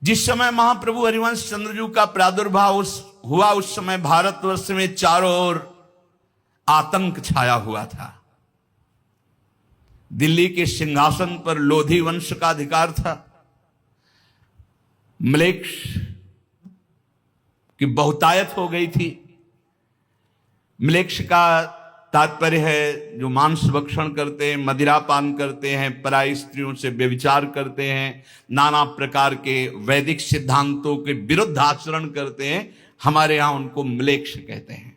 जिस समय महाप्रभु हरिवंश चंद्रजू का प्रादुर्भाव हुआ उस समय भारतवर्ष में चारों ओर आतंक छाया हुआ था। दिल्ली के सिंहासन पर लोधी वंश का अधिकार था। म्लेच्छ की बहुतायत हो गई थी। म्लेच्छ का तात्पर्य है जो मांस भक्षण करते हैं, मदिरा पान करते हैं, पराई स्त्रियों से व्यभिचार करते हैं, नाना प्रकार के वैदिक सिद्धांतों के विरुद्ध आचरण करते हैं। हमारे यहां उनको म्लेच्छ कहते हैं।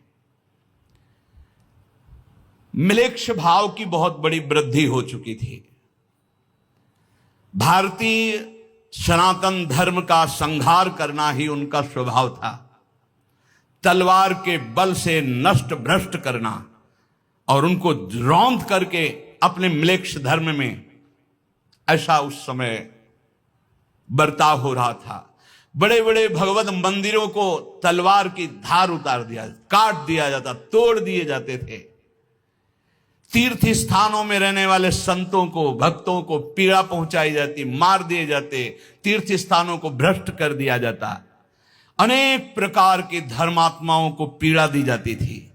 म्लेच्छ भाव की बहुत बड़ी वृद्धि हो चुकी थी। भारतीय सनातन धर्म का संहार करना ही उनका स्वभाव था। तलवार के बल से नष्ट भ्रष्ट करना और उनको रौंद करके अपने म्लेच्छ धर्म में, ऐसा उस समय बर्ताव हो रहा था। बड़े बड़े भगवत मंदिरों को तलवार की धार उतार दिया, काट दिया जाता, तोड़ दिए जाते थे। तीर्थ स्थानों में रहने वाले संतों को, भक्तों को पीड़ा पहुंचाई जाती, मार दिए जाते, तीर्थ स्थानों को भ्रष्ट कर दिया जाता, अनेक प्रकार के धर्मात्माओं को पीड़ा दी जाती थी।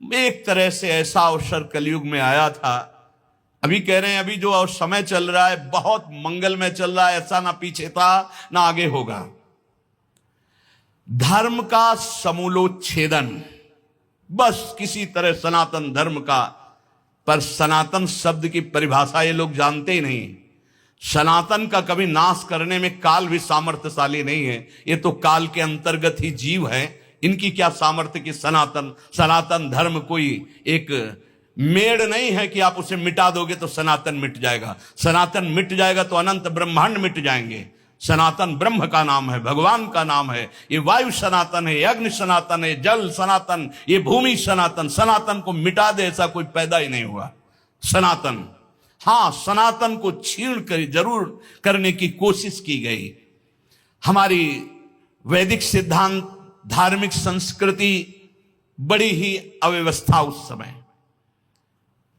एक तरह से ऐसा अवसर कलयुग में आया था। अभी कह रहे हैं अभी जो समय चल रहा है बहुत मंगलमय चल रहा है, ऐसा ना पीछे था ना आगे होगा। धर्म का समूलोच्छेदन, बस किसी तरह सनातन धर्म का। पर सनातन शब्द की परिभाषा ये लोग जानते ही नहीं। सनातन का कभी नाश करने में काल भी सामर्थ्यशाली नहीं है। ये तो काल के अंतर्गत ही जीव है। इनकी क्या सामर्थ्य कि सनातन धर्म कोई एक मेड़ नहीं है कि आप उसे मिटा दोगे तो सनातन मिट जाएगा। सनातन मिट जाएगा तो अनंत ब्रह्मांड मिट जाएंगे। सनातन ब्रह्म का नाम है, भगवान का नाम है। ये वायु सनातन है, अग्नि सनातन है, जल सनातन, ये भूमि सनातन। सनातन को मिटा दे ऐसा कोई पैदा ही नहीं हुआ। सनातन, हां, सनातन को छीण कर जरूर करने की कोशिश की गई। हमारी वैदिक सिद्धांत, धार्मिक संस्कृति बड़ी ही अव्यवस्था उस समय।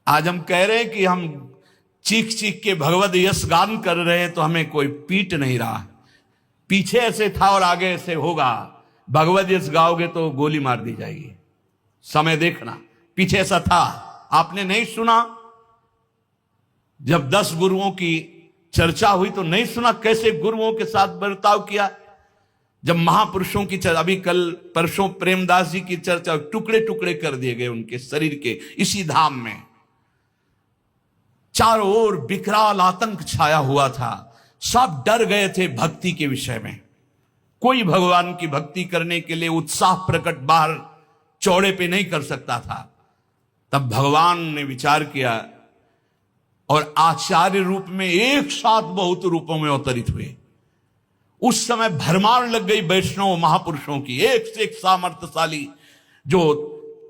आज हम कह रहे हैं कि हम चीख चीख के भगवत यश गान कर रहे हैं तो हमें कोई पीट नहीं रहा। पीछे ऐसे था और आगे ऐसे होगा। भगवत यश गाओगे तो गोली मार दी जाएगी। समय देखना, पीछे ऐसा था। आपने नहीं सुना जब 10 गुरुओं की चर्चा हुई तो नहीं सुना कैसे गुरुओं के साथ बर्ताव किया। जब महापुरुषों की चर्चा, अभी कल परसों प्रेमदास जी की चर्चा, टुकड़े टुकड़े कर दिए गए उनके शरीर के इसी धाम में। चारों ओर विकराल आतंक छाया हुआ था। सब डर गए थे भक्ति के विषय में। कोई भगवान की भक्ति करने के लिए उत्साह प्रकट बाहर चौड़े पे नहीं कर सकता था। तब भगवान ने विचार किया और आचार्य रूप में एक साथ बहुत रूपों में अवतरित हुए। उस समय भरमार लग गई वैष्णव महापुरुषों की, एक से एक सामर्थ्यशाली, जो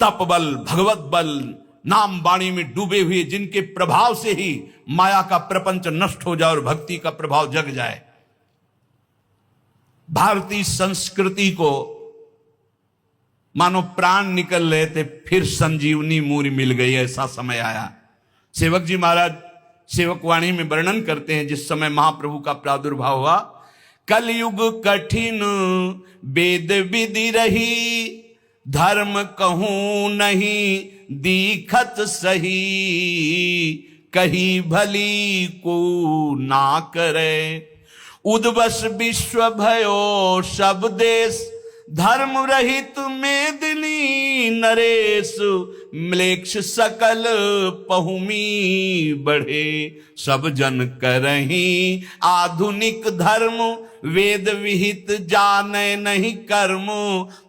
तप बल, भगवत बल, नाम वाणी में डूबे हुए, जिनके प्रभाव से ही माया का प्रपंच नष्ट हो जाए और भक्ति का प्रभाव जग जाए। भारतीय संस्कृति को मानो प्राण निकल रहे थे, फिर संजीवनी मूरी मिल गई, ऐसा समय आया। सेवक जी महाराज सेवकवाणी में वर्णन करते हैं जिस समय महाप्रभु का प्रादुर्भाव हुआ, कलयुग कठिन वेद विधि रही, धर्म कहूं नहीं दीखत सही, कही भली को ना करे, उद्वस विश्व भयो सब देश, धर्म रहित मेदिनी नरेश, म्लेच्छ सकल पहुमी बढ़े, सब जन करही आधुनिक धर्म, वेद विहित जाने नहीं कर्म,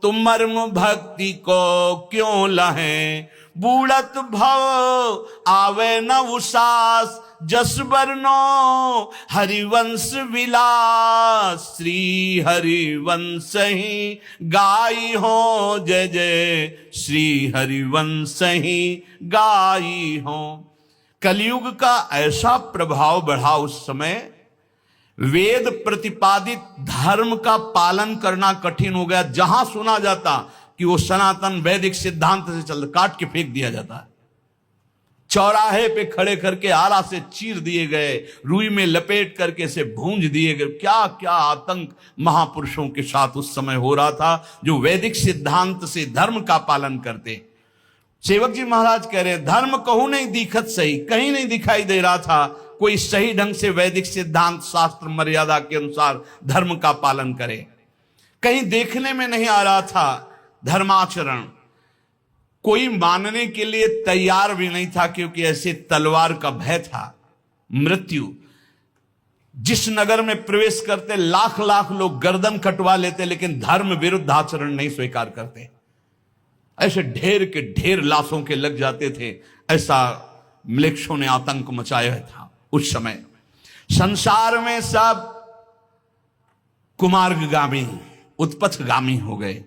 तुम मर्म भक्ति को क्यों लहें, बूढ़त भव आवे न उसास, जस वर्णो हरिवंश विलास, श्री हरिवंश ही गाई हो, जय जय श्री हरिवंश ही गाई हो। कलयुग का ऐसा प्रभाव बढ़ा उस समय, वेद प्रतिपादित धर्म का पालन करना कठिन हो गया। जहां सुना जाता कि वो सनातन वैदिक सिद्धांत से चल, काट के फेंक दिया जाता है। चौराहे पे खड़े करके आरा से चीर दिए गए, रुई में लपेट करके से भूंज दिए गए। क्या क्या आतंक महापुरुषों के साथ उस समय हो रहा था, जो वैदिक सिद्धांत से धर्म का पालन करते। सेवक जी महाराज कह रहे, धर्म कहूं नहीं दिखत सही, कहीं नहीं दिखाई दे रहा था कोई सही ढंग से वैदिक सिद्धांत शास्त्र मर्यादा के अनुसार धर्म का पालन करे। कहीं देखने में नहीं आ रहा था धर्माचरण, कोई मानने के लिए तैयार भी नहीं था, क्योंकि ऐसे तलवार का भय था। मृत्यु जिस नगर में प्रवेश करते लाख लाख लोग गर्दन कटवा लेते, लेकिन धर्म विरुद्ध आचरण नहीं स्वीकार करते। ऐसे ढेर के ढेर लाशों के लग जाते थे। ऐसा म्लेच्छों ने आतंक मचाया था उस समय। संसार में सब कुमार्गामी उत्पथगामी हो गए।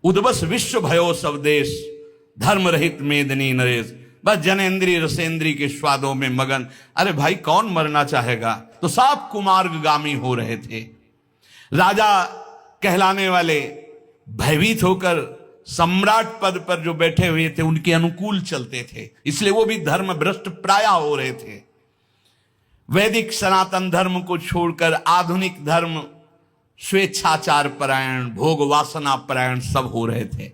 उद्वस विश्व भयो सब देश, धर्म रहित मेदिनी नरेश। बस जनेन्द्रीय रसेंद्री के स्वादों में मगन। अरे भाई कौन मरना चाहेगा, तो सब कुमार्गामी हो रहे थे। राजा कहलाने वाले भयभीत होकर सम्राट पद पर जो बैठे हुए थे उनके अनुकूल चलते थे, इसलिए वो भी धर्म भ्रष्ट प्राय हो रहे थे। वैदिक सनातन धर्म को छोड़कर आधुनिक धर्म स्वेच्छाचार परायण, भोग वासना परायण सब हो रहे थे।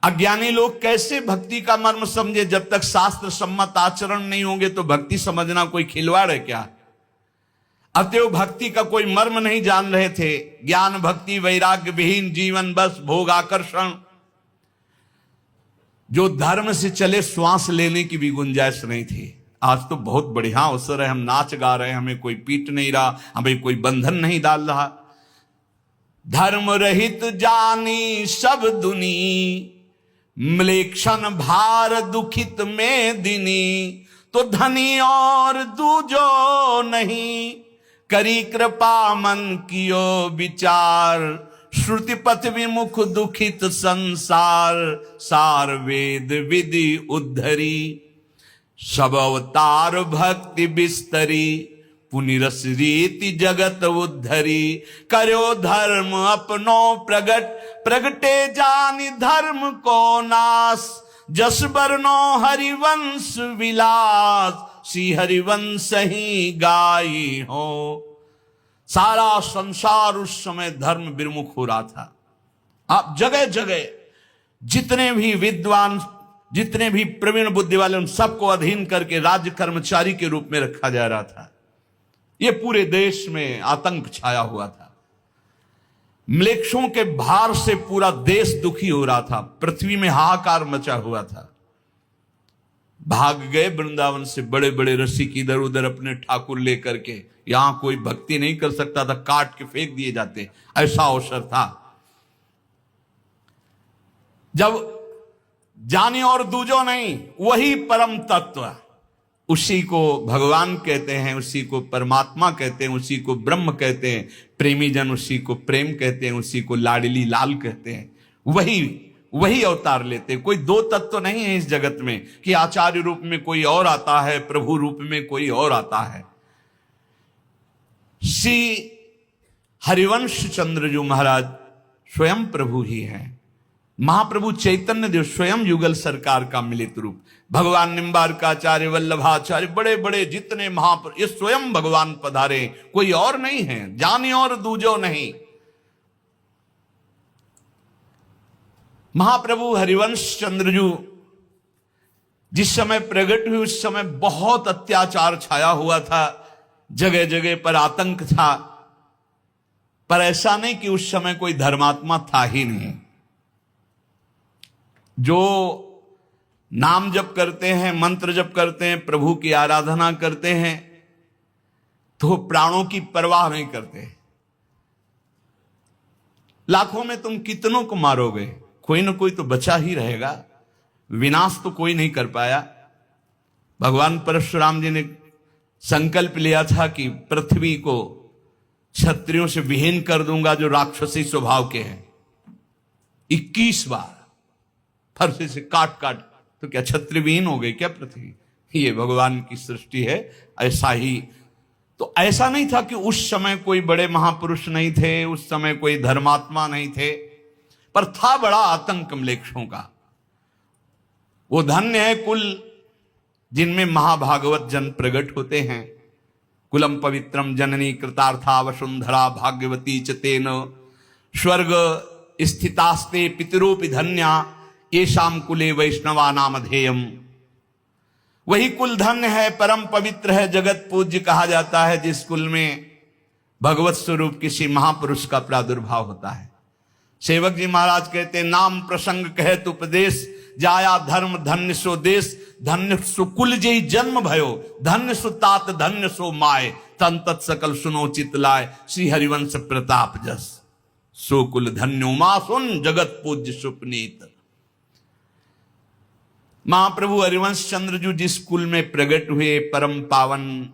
अज्ञानी लोग कैसे भक्ति का मर्म समझे? जब तक शास्त्र सम्मत आचरण नहीं होंगे तो भक्ति समझना कोई खिलवाड़ है क्या? अतएव भक्ति का कोई मर्म नहीं जान रहे थे। ज्ञान भक्ति वैराग्य विहीन जीवन, बस भोग आकर्षण। जो धर्म से चले श्वास लेने की भी गुंजाइश नहीं थी। आज तो बहुत बढ़िया अवसर है, हम नाच गा रहे हैं, हमें कोई पीट नहीं रहा, हमें कोई बंधन नहीं डाल रहा। धर्म रहित जानी सब दुनी, म्लेच्छन भार दुखित में दिनी। तो धनी और दूजो नहीं, करी कृपा मन कियो विचार। श्रुति पथ विमुख दुखित संसार, सार वेद विधि उद्धरी। सब अवतार भक्ति बिस्तरी, पुनिरस रीति जगत उद्धरी। करो धर्म अपनो प्रगट, प्रगटे जानि धर्म को नाश। जस बरनो हरिवंश विलास, सी हरिवंश ही गाई हो। सारा संसार उस समय धर्म विमुख हो रहा था। आप जगह जगह जितने भी विद्वान, जितने भी प्रवीण बुद्धि वाले, उन सबको अधीन करके राज्य कर्मचारी के रूप में रखा जा रहा था। यह पूरे देश में आतंक छाया हुआ था। म्लेच्छों के भार से पूरा देश दुखी हो रहा था। पृथ्वी में हाहाकार मचा हुआ था। भाग गए वृंदावन से बड़े बड़े रसिक, इधर उधर अपने ठाकुर लेकर के। यहां कोई भक्ति नहीं कर सकता था, काट के फेंक दिए जाते, ऐसा अवसर था। जब जाने और दूजो नहीं, वही परम तत्व, उसी को भगवान कहते हैं, उसी को परमात्मा कहते हैं, उसी को ब्रह्म कहते हैं। प्रेमी जन उसी को प्रेम कहते हैं, उसी को लाडली लाल कहते हैं। वही अवतार लेते हैं। कोई दो तत्व तो नहीं है इस जगत में कि आचार्य रूप में कोई और आता है, प्रभु रूप में कोई और आता है। श्री हरिवंश चंद्र जो महाराज स्वयं प्रभु ही हैं। महाप्रभु चैतन्य देव स्वयं युगल सरकार का मिलित रूप। भगवान निम्बारकाचार्य, वल्लभाचार्य, बड़े बड़े जितने महापुरुष, ये स्वयं भगवान पधारे, कोई और नहीं है। जाने और दूजो नहीं। महाप्रभु हरिवंश चंद्रजू जिस समय प्रकट हुए उस समय बहुत अत्याचार छाया हुआ था, जगह जगह पर आतंक था। पर ऐसा नहीं कि उस समय कोई धर्मात्मा था ही नहीं। जो नाम जप करते हैं, मंत्र जप करते हैं, प्रभु की आराधना करते हैं, तो प्राणों की परवाह नहीं करते। लाखों में तुम कितनों को मारोगे, कोई ना कोई तो बचा ही रहेगा। विनाश तो कोई नहीं कर पाया। भगवान परशुराम जी ने संकल्प लिया था कि पृथ्वी को क्षत्रियों से विहीन कर दूंगा जो राक्षसी स्वभाव के हैं। 21 बार फरसे से काट काट, तो क्या क्षत्रिय विहीन हो गई क्या पृथ्वी? ये भगवान की सृष्टि है। ऐसा ही तो ऐसा नहीं था कि उस समय कोई बड़े महापुरुष नहीं थे, उस समय कोई धर्मात्मा नहीं थे, पर था बड़ा आतंक म्लेच्छों का। वो धन्य है कुल जिनमें महाभागवत जन प्रकट होते हैं। कुलम पवित्रम जननी कृतार्था वसुंधरा भाग्यवती च तेन स्वर्ग स्थितास्ते पितरोपि धन्या येषाम कुले वैष्णवा नामधेयम। वही कुल धन्य है, परम पवित्र है, जगत पूज्य कहा जाता है जिस कुल में भगवत स्वरूप किसी महापुरुष का प्रादुर्भाव होता है। सेवक जी महाराज कहते नाम प्रसंग कहत उपदेश जाया धर्म धन्य सो देश, धन्य सो कुल जय जन्म भयो, धन्य सो तात धन्य सो माय, तन तत् सकल सुनो चित लाय, श्री हरिवंश प्रताप जस, सो कुल धन्यो मा सुन जगत पूज्य सुपनीत। महाप्रभु हरिवंश चंद्र जी जिस कुल में प्रकट हुए, परम पावन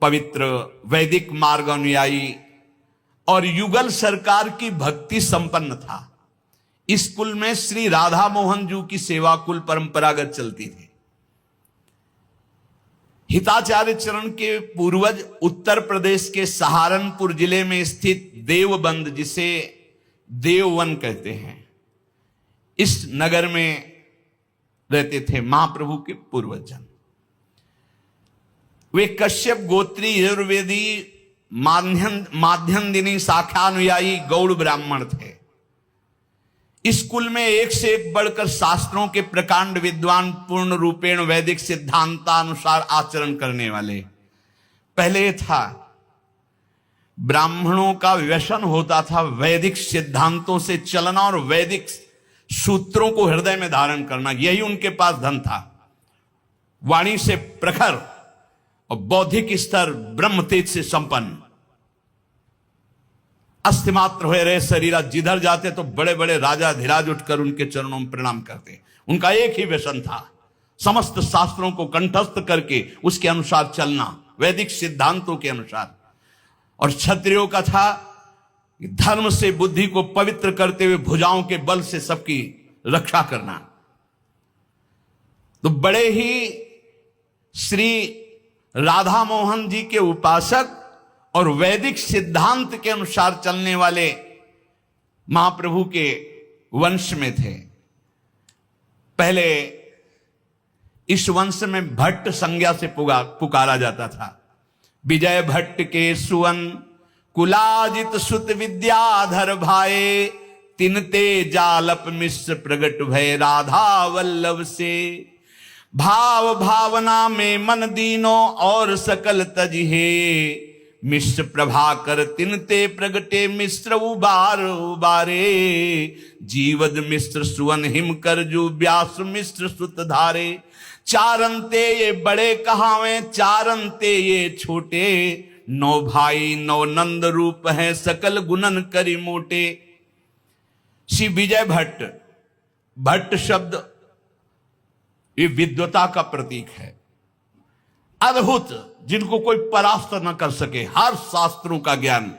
पवित्र वैदिक मार्ग अनुयायी और युगल सरकार की भक्ति संपन्न था। इस कुल में श्री राधा मोहन जी की सेवा कुल परंपरागत चलती थी। हिताचार्य चरण के पूर्वज उत्तर प्रदेश के सहारनपुर जिले में स्थित देवबंद, जिसे देववन कहते हैं, इस नगर में रहते थे महाप्रभु के पूर्वज जन। वे कश्यप गोत्री यजुर्वेदी माध्यन्दिनी शाखानुयायी गौड़ ब्राह्मण थे। इस कुल में एक से एक बढ़कर शास्त्रों के प्रकांड विद्वान, पूर्ण रूपेण वैदिक सिद्धांतानुसार आचरण करने वाले। पहले था ब्राह्मणों का व्यसन होता था वैदिक सिद्धांतों से चलना और वैदिक सूत्रों को हृदय में धारण करना, यही उनके पास धन था। वाणी से प्रखर और बौद्धिक स्तर ब्रह्म तेज से संपन्न, अस्थिमात्र हुए रहे शरीरा, जिधर जाते तो बड़े बड़े राजा धीराज उठकर उनके चरणों में प्रणाम करते। उनका एक ही व्यसन था, समस्त शास्त्रों को कंठस्थ करके उसके अनुसार चलना, वैदिक सिद्धांतों के अनुसार। और क्षत्रियों का था धर्म से बुद्धि को पवित्र करते हुए भुजाओं के बल से सबकी रक्षा करना। तो बड़े ही श्री राधा मोहन जी के उपासक और वैदिक सिद्धांत के अनुसार चलने वाले महाप्रभु के वंश में थे। पहले इस वंश में भट्ट संज्ञा से पुकारा जाता था। विजय भट्ट के सुवन कुलाजित सुत विद्याधर भाए, तिनते जालप मिश्र प्रगट भय राधा वल्लभ से। भाव भावना में मन दीनो और सकल तजिहे, मिश्र प्रभाकर तिनते प्रगटे मिश्र उबार उबारे। जीवद मिश्र सुवन हिम कर जू व्यास मिश्र सुत धारे। चारंते ये बड़े कहावे चारंते ये छोटे, नौ भाई नौ नंद रूप हैं सकल गुणन करी मोटे। श्री विजय भट्ट, भट्ट शब्द ये विद्वता का प्रतीक है। अद्भुत, जिनको कोई परास्त न कर सके, हर शास्त्रों का ज्ञान।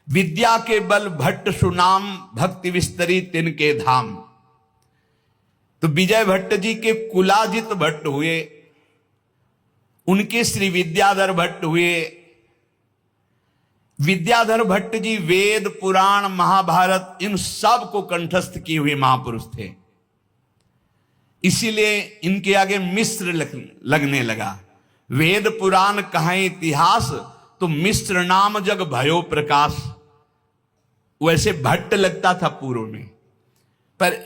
विद्या के बल भट्ट सुनाम, भक्ति विस्तरी तिनके धाम। तो विजय भट्ट जी के कुलाजित भट्ट हुए, उनके श्री विद्याधर भट्ट हुए। विद्याधर भट्ट जी वेद पुराण महाभारत इन सब को कंठस्थ किए हुए महापुरुष थे, इसीलिए इनके आगे मिश्र लगने लगा। वेद पुराण कहें इतिहास, तो मिश्र नाम जग भयो प्रकाश, वैसे भट्ट लगता था पूर्व में, पर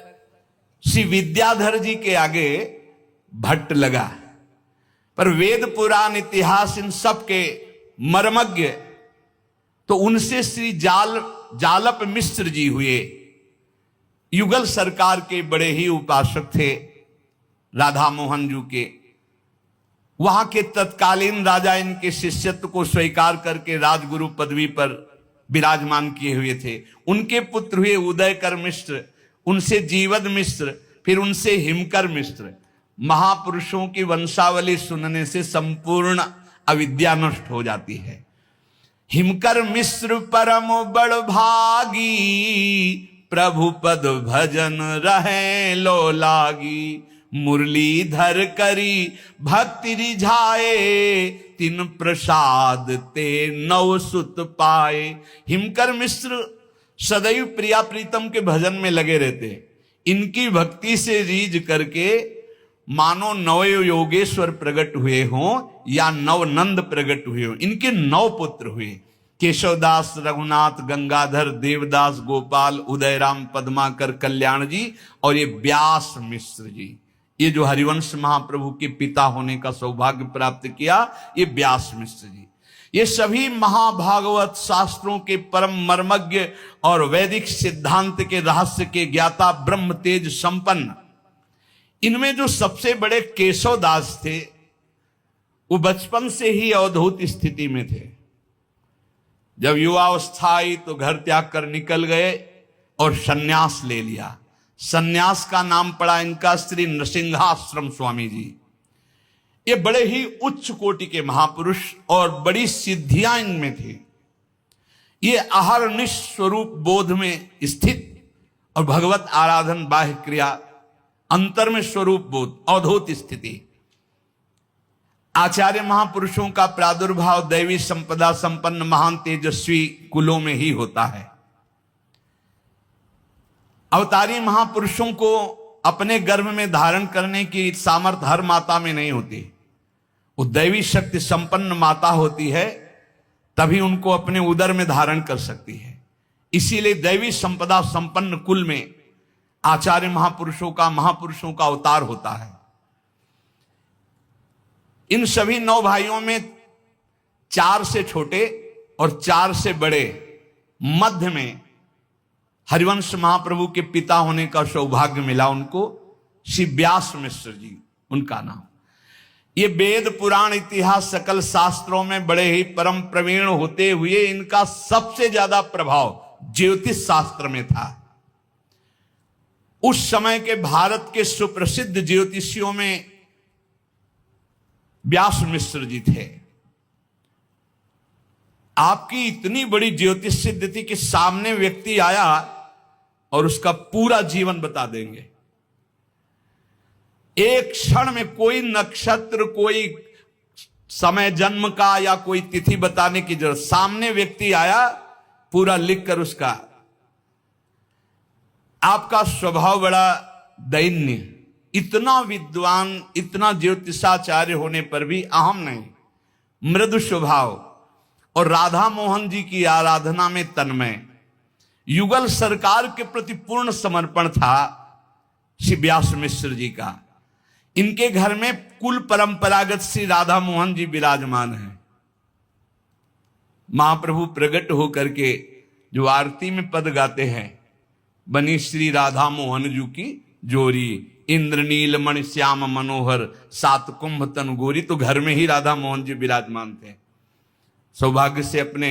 श्री विद्याधर जी के आगे भट्ट लगा। पर वेद पुराण इतिहास इन सब के मर्मज्ञ तो उनसे श्री जालप मिश्र जी हुए। युगल सरकार के बड़े ही उपासक थे राधा मोहन जी के। वहां के तत्कालीन राजा इनके शिष्यत्व को स्वीकार करके राजगुरु पदवी पर विराजमान किए हुए थे। उनके पुत्र हुए उदयकर मिश्र, उनसे जीवद मिश्र, फिर उनसे हिमकर मिश्र। महापुरुषों की वंशावली सुनने से संपूर्ण अविद्या नष्ट हो जाती है। हिमकर मिश्र परम बड़ भागी, प्रभु पद भजन रहे लो लागी। मुरलीधर करी भक्ति रिझाए, तिन प्रसाद ते नव सुत पाए। हिमकर मिश्र सदैव प्रिया प्रीतम के भजन में लगे रहते, इनकी भक्ति से रीझ करके मानो नव योगेश्वर प्रकट हुए हों या नवनंद प्रकट हुए हों। इनके 9 पुत्र हुए, केशवदास, रघुनाथ, गंगाधर, देवदास, गोपाल, उदयराम, पद्माकर, कल्याण जी और ये व्यास मिश्र जी। ये जो हरिवंश महाप्रभु के पिता होने का सौभाग्य प्राप्त किया, ये व्यास मिश्र जी। ये सभी महाभागवत शास्त्रों के परम मर्मज्ञ और वैदिक सिद्धांत के रहस्य के ज्ञाता, ब्रह्म तेज संपन्न। इनमें जो सबसे बड़े केशवदास थे, वो बचपन से ही अवधूत स्थिति में थे। जब युवावस्था आई तो घर त्याग कर निकल गए और सन्यास ले लिया। सन्यास का नाम पड़ा इनका श्री नृसिंहाश्रम स्वामी जी। ये बड़े ही उच्च कोटि के महापुरुष और बड़ी सिद्धियां इनमें थी। ये अहर्निश स्वरूप बोध में स्थित और भगवत आराधन, बाह्य क्रिया, अंतर में स्वरूप बोध, अवधूत स्थिति। आचार्य महापुरुषों का प्रादुर्भाव दैवी संपदा संपन्न महान तेजस्वी कुलों में ही होता है। अवतारी महापुरुषों को अपने गर्भ में धारण करने की सामर्थ्य हर माता में नहीं होती। वो दैवी शक्ति संपन्न माता होती है, तभी उनको अपने उदर में धारण कर सकती है। इसीलिए दैवी संपदा संपन्न कुल में आचार्य महापुरुषों का अवतार होता है। इन सभी 9 भाइयों में 4 से छोटे और 4 से बड़े, मध्य में हरिवंश महाप्रभु के पिता होने का सौभाग्य मिला उनको, श्री व्यास मिश्र जी उनका नाम। ये वेद पुराण इतिहास सकल शास्त्रों में बड़े ही परम प्रवीण होते हुए इनका सबसे ज्यादा प्रभाव ज्योतिष शास्त्र में था। उस समय के भारत के सुप्रसिद्ध ज्योतिषियों में व्यास मिश्र जी थे। आपकी इतनी बड़ी ज्योतिष सिद्ध थी कि सामने व्यक्ति आया और उसका पूरा जीवन बता देंगे। एक क्षण में कोई नक्षत्र, कोई समय जन्म का या कोई तिथि बताने की जरूरत, सामने व्यक्ति आया पूरा लिखकर उसका। आपका स्वभाव बड़ा दैन्य, इतना विद्वान, इतना ज्योतिषाचार्य होने पर भी अहम नहीं, मृदु स्वभाव और राधा मोहन जी की आराधना में तन्मय, युगल सरकार के प्रति पूर्ण समर्पण था श्री व्यास मिश्र जी का। इनके घर में कुल परंपरागत श्री राधा मोहन जी विराजमान हैं। महाप्रभु प्रकट होकर के जो आरती में पद गाते हैं, बनी श्री राधा मोहन जी की जोरी, इंद्रनील मणि श्याम मनोहर, 7 कुंभ तन गोरी। तो घर में ही राधा मोहन जी विराजमान थे। सौभाग्य से अपने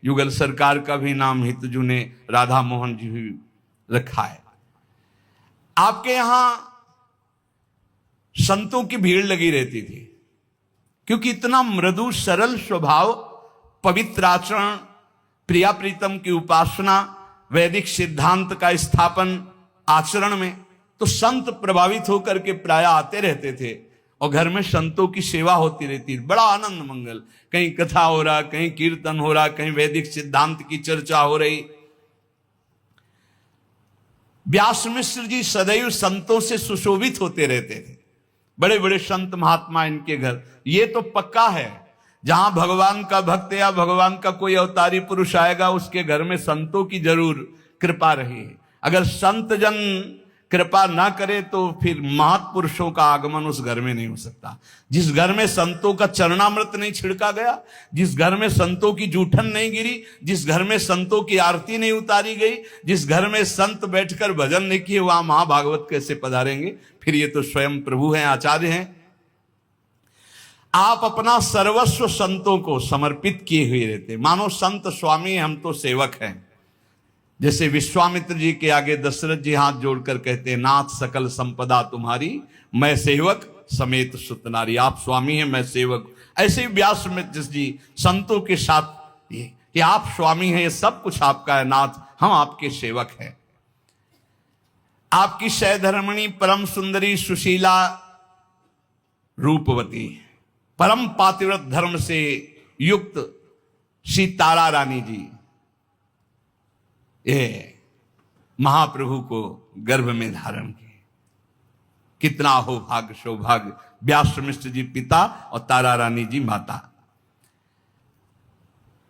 युगल सरकार का भी नाम हितजू ने राधा मोहन जी भी रखा है। आपके यहां संतों की भीड़ लगी रहती थी, क्योंकि इतना मृदु सरल स्वभाव, पवित्र आचरण, प्रिया प्रीतम की उपासना, वैदिक सिद्धांत का स्थापन आचरण में, तो संत प्रभावित होकर के प्राय आते रहते थे और घर में संतों की सेवा होती रहती। बड़ा आनंद मंगल, कहीं कथा हो रहा, कहीं कीर्तन हो रहा, कहीं वैदिक सिद्धांत की चर्चा हो रही। व्यास मिश्र जी सदैव संतों से सुशोभित होते रहते थे। बड़े बड़े संत महात्मा इनके घर। ये तो पक्का है, जहां भगवान का भक्त या भगवान का कोई अवतारी पुरुष आएगा, उसके घर में संतों की जरूर कृपा रही है। अगर संत जन कृपा ना करे तो फिर महापुरुषों का आगमन उस घर में नहीं हो सकता। जिस घर में संतों का चरणामृत नहीं छिड़का गया, जिस घर में संतों की जूठन नहीं गिरी, जिस घर में संतों की आरती नहीं उतारी गई, जिस घर में संत बैठकर भजन नहीं किए, वहां महाभागवत कैसे पधारेंगे? फिर ये तो स्वयं प्रभु हैं, आचार्य हैं। आप अपना सर्वस्व संतों को समर्पित किए हुए रहते, मानो संत स्वामी, हम तो सेवक हैं। जैसे विश्वामित्र जी के आगे दशरथ जी हाथ जोड़कर कहते हैं, नाथ सकल संपदा तुम्हारी, मैं सेवक समेत सुत नारी। आप स्वामी हैं, मैं सेवक। ऐसे ही व्यास मिश्र जी संतों के साथ ये कि आप स्वामी हैं, ये सब कुछ आपका है नाथ, हम आपके सेवक हैं। आपकी सहधर्मिणी परम सुंदरी सुशीला रूपवती, परम पातिव्रत धर्म से युक्त श्री तारा रानी जी, ये महाप्रभु को गर्भ में धारण किए। कितना हो भाग्य सौभाग्य, व्यास मिश्र जी पिता और तारा रानी जी माता।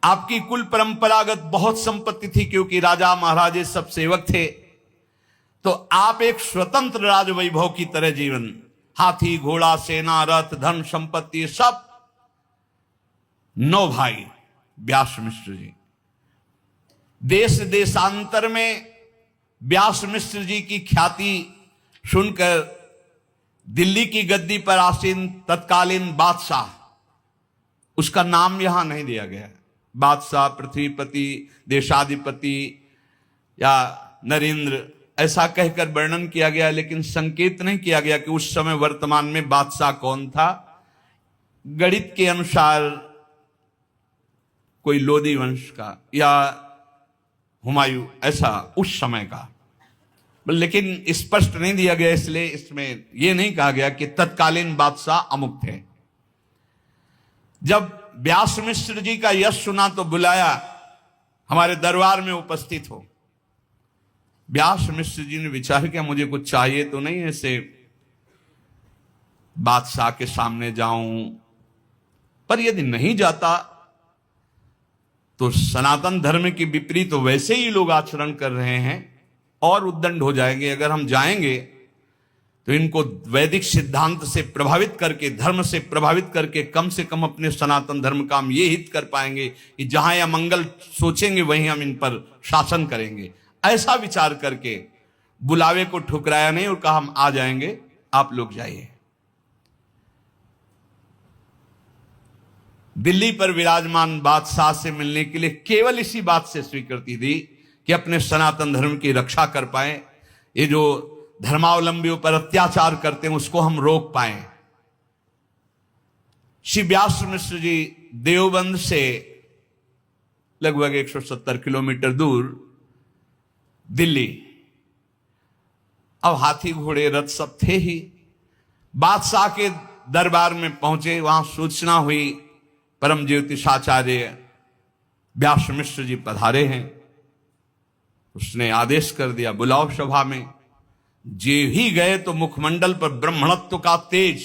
आपकी कुल परंपरागत बहुत संपत्ति थी, क्योंकि राजा महाराजे सब सेवक थे, तो आप एक स्वतंत्र राजवैभव की तरह जीवन, हाथी घोड़ा सेना रथ धन संपत्ति सब, 9 भाई व्यास मिश्र जी। देश देशांतर में व्यास मिश्र जी की ख्याति सुनकर दिल्ली की गद्दी पर आसीन तत्कालीन बादशाह, उसका नाम यहां नहीं दिया गया, बादशाह पृथ्वीपति देशाधिपति या नरेंद्र ऐसा कहकर वर्णन किया गया, लेकिन संकेत नहीं किया गया कि उस समय वर्तमान में बादशाह कौन था। गणित के अनुसार कोई लोदी वंश का या हुमायूं ऐसा उस समय का, लेकिन स्पष्ट नहीं दिया गया, इसलिए इसमें यह नहीं कहा गया कि तत्कालीन बादशाह अमुक थे। जब व्यास मिश्र जी का यश सुना तो बुलाया, हमारे दरबार में उपस्थित हो। व्यास मिश्र जी ने विचार किया, मुझे कुछ चाहिए तो नहीं, ऐसे बादशाह के सामने जाऊं, पर यदि नहीं जाता तो सनातन धर्म के विपरीत तो वैसे ही लोग आचरण कर रहे हैं और उद्दंड हो जाएंगे। अगर हम जाएंगे तो इनको वैदिक सिद्धांत से प्रभावित करके, धर्म से प्रभावित करके कम से कम अपने सनातन धर्म का हम ये हित कर पाएंगे कि जहां या मंगल सोचेंगे वहीं हम इन पर शासन करेंगे। ऐसा विचार करके बुलावे को ठुकराया नहीं और कहा हम आ जाएंगे, आप लोग जाइए। दिल्ली पर विराजमान बादशाह से मिलने के लिए केवल इसी बात से स्वीकृति दी कि अपने सनातन धर्म की रक्षा कर पाए, ये जो धर्मावलंबियों पर अत्याचार करते हैं उसको हम रोक पाए। श्री व्यास मिश्र जी देवबंद से लगभग 170 किलोमीटर दूर दिल्ली, अब हाथी घोड़े रथ सब थे ही, बादशाह के दरबार में पहुंचे। वहां सूचना हुई परम ज्योतिषाचार्य व्यास मिश्र जी पधारे हैं। उसने आदेश कर दिया, बुलाओ सभा में। जे ही गए तो मुखमंडल पर ब्रह्मणत्व का तेज,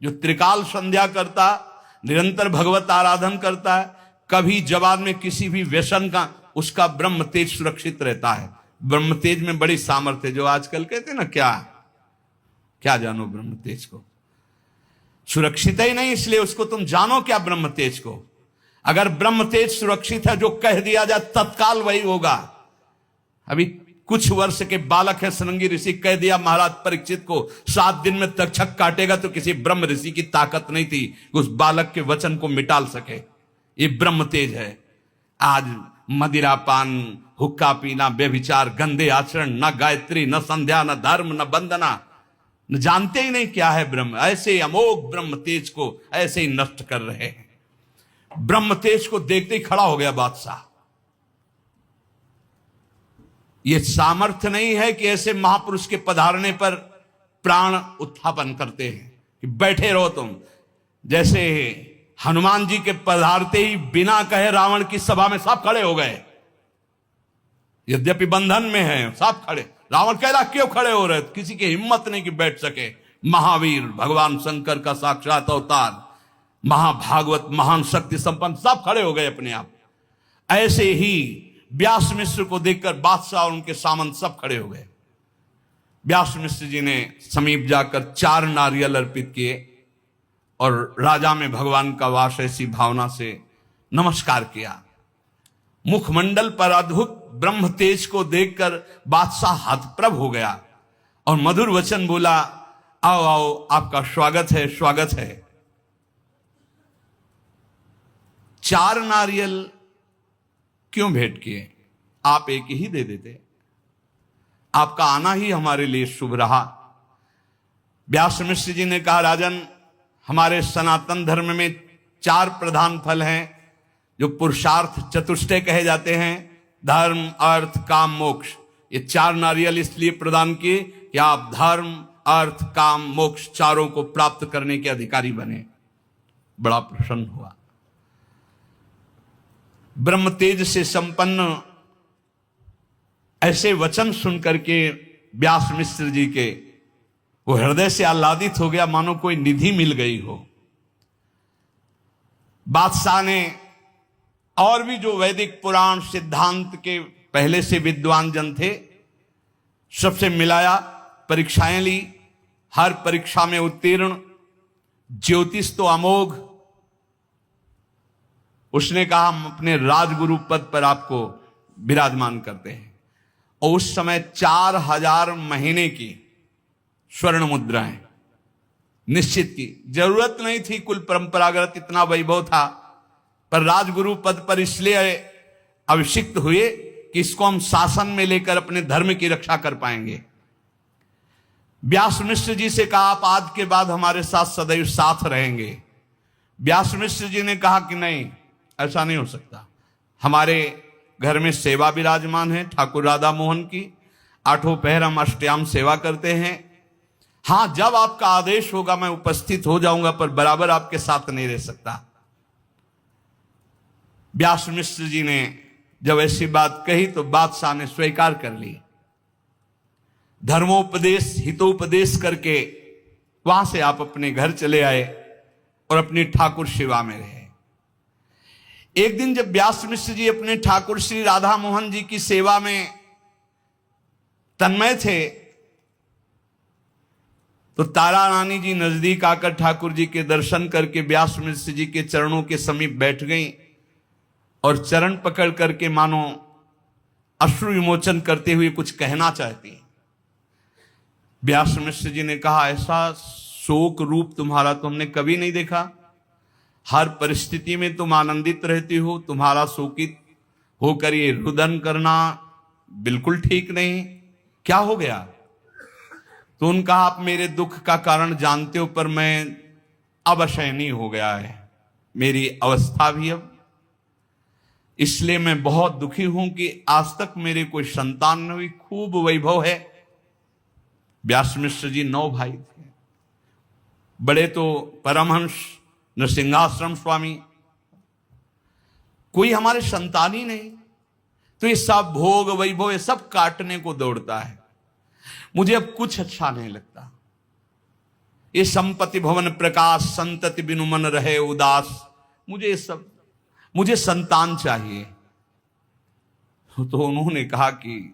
जो त्रिकाल संध्या करता, निरंतर भगवत आराधन करता है, कभी जवाब में किसी भी व्यसन का, उसका ब्रह्म तेज सुरक्षित रहता है। ब्रह्म तेज में बड़ी सामर्थ्य, जो आजकल कहते हैं ना, क्या जानो ब्रह्म तेज को, सुरक्षित ही नहीं, इसलिए उसको तुम जानो क्या ब्रह्म तेज को। अगर ब्रह्म तेज सुरक्षित है, जो कह दिया जाए तत्काल वही होगा। अभी कुछ वर्ष के बालक है सरंगी ऋषि, कह दिया महाराज परीक्षित को 7 दिन में तक्षक काटेगा, तो किसी ब्रह्म ऋषि की ताकत नहीं थी उस बालक के वचन को मिटाल सके। ये ब्रह्म तेज है। आज मदिरापान, हुक्का पीना, व्यभिचार, गंदे आचरण, न गायत्री, न संध्या, न धर्म, न वंदना, न जानते ही नहीं क्या है ब्रह्म। ऐसे अमोघ ब्रह्म तेज को ऐसे ही नष्ट कर रहे हैं। ब्रह्म तेज को देखते ही खड़ा हो गया बादशाह। यह सामर्थ्य नहीं है कि ऐसे महापुरुष के पधारने पर प्राण उत्थापन करते हैं कि बैठे रहो तुम। जैसे हनुमान जी के पधारते ही बिना कहे रावण की सभा में सब खड़े हो गए, यद्यपि बंधन में है, सब खड़े। रावण कह रहा क्यों खड़े हो रहे, किसी की हिम्मत नहीं कि बैठ सके। महावीर भगवान शंकर का साक्षात अवतार, महाभागवत, महान शक्ति संपन्न, सब खड़े हो गए अपने आप। ऐसे ही व्यास मिश्र को देखकर बादशाह और उनके सामंत सब खड़े हो गए। व्यास मिश्र जी ने समीप जाकर 4 नारियल अर्पित किए और राजा में भगवान का वास ऐसी भावना से नमस्कार किया। मुखमंडल पर अद्भुत ब्रह्म तेज को देखकर बादशाह हतप्रभ हो गया और मधुर वचन बोला, आओ आओ, आपका स्वागत है, स्वागत है। 4 नारियल क्यों भेंट किए, आप एक ही दे देते। आपका आना ही हमारे लिए शुभ रहा। व्यास मिश्र जी ने कहा, राजन, हमारे सनातन धर्म में 4 प्रधान फल हैं जो पुरुषार्थ चतुष्टय कहे जाते हैं, धर्म, अर्थ, काम, मोक्ष। ये 4 नारियल इसलिए प्रदान किए कि आप धर्म, अर्थ, काम, मोक्ष चारों को प्राप्त करने के अधिकारी बने। बड़ा प्रसन्न हुआ। ब्रह्म तेज से संपन्न ऐसे वचन सुन करके व्यास मिश्र जी के वो हृदय से आह्लादित हो गया, मानो कोई निधि मिल गई हो। बादशाह ने और भी जो वैदिक पुराण सिद्धांत के पहले से विद्वान जन थे सबसे मिलाया, परीक्षाएं ली, हर परीक्षा में उत्तीर्ण, ज्योतिष तो अमोघ। उसने कहा हम अपने राजगुरु पद पर आपको विराजमान करते हैं। और उस समय 4000 महीने की स्वर्ण मुद्राएं निश्चित की, जरूरत नहीं थी, कुल परंपरागत इतना वैभव था, पर राजगुरु पद पर इसलिए अभिषिक्त हुए कि इसको हम शासन में लेकर अपने धर्म की रक्षा कर पाएंगे। व्यास मिश्र जी से कहा आप आज के बाद हमारे साथ सदैव साथ रहेंगे। व्यास मिश्र जी ने कहा कि नहीं, ऐसा नहीं हो सकता, हमारे घर में सेवा विराजमान है ठाकुर राधा मोहन की, 8 पहर हम अष्टयाम सेवा करते हैं। हां, जब आपका आदेश होगा मैं उपस्थित हो जाऊंगा, पर बराबर आपके साथ नहीं रह सकता। व्यास मिश्र जी ने जब ऐसी बात कही तो बादशाह ने स्वीकार कर ली। धर्मोपदेश हितोपदेश करके वहां से आप अपने घर चले आए और अपनी ठाकुर सेवा में रहे। एक दिन जब व्यास मिश्र जी अपने ठाकुर श्री राधा मोहन जी की सेवा में तन्मय थे तो तारा रानी जी नजदीक आकर ठाकुर जी के दर्शन करके व्यास मिश्र जी के चरणों के समीप बैठ गईं और चरण पकड़ करके मानो अश्रु विमोचन करते हुए कुछ कहना चाहती। व्यास मिश्र जी ने कहा ऐसा शोक रूप तुम्हारा तो हमने कभी नहीं देखा, हर परिस्थिति में तुम आनंदित रहती हो, तुम्हारा शोकित होकर ये रुदन करना बिल्कुल ठीक नहीं, क्या हो गया? तो उनका आप मेरे दुख का कारण जानते हो, पर मैं अब असहनीय हो गया है मेरी अवस्था भी अब, इसलिए मैं बहुत दुखी हूं कि आज तक मेरे कोई संतान नहीं हुई। खूब वैभव है। व्यास मिश्र जी 9 भाई थे, बड़े तो परमहंस नृसिंहाश्रम स्वामी, कोई हमारे संतान ही नहीं, तो ये सब भोग वैभव ये सब काटने को दौड़ता है। मुझे अब कुछ अच्छा नहीं लगता। ये संपत्ति भवन प्रकाश संतति बिनु मन रहे उदास, मुझे ये सब, मुझे संतान चाहिए। तो उन्होंने कहा कि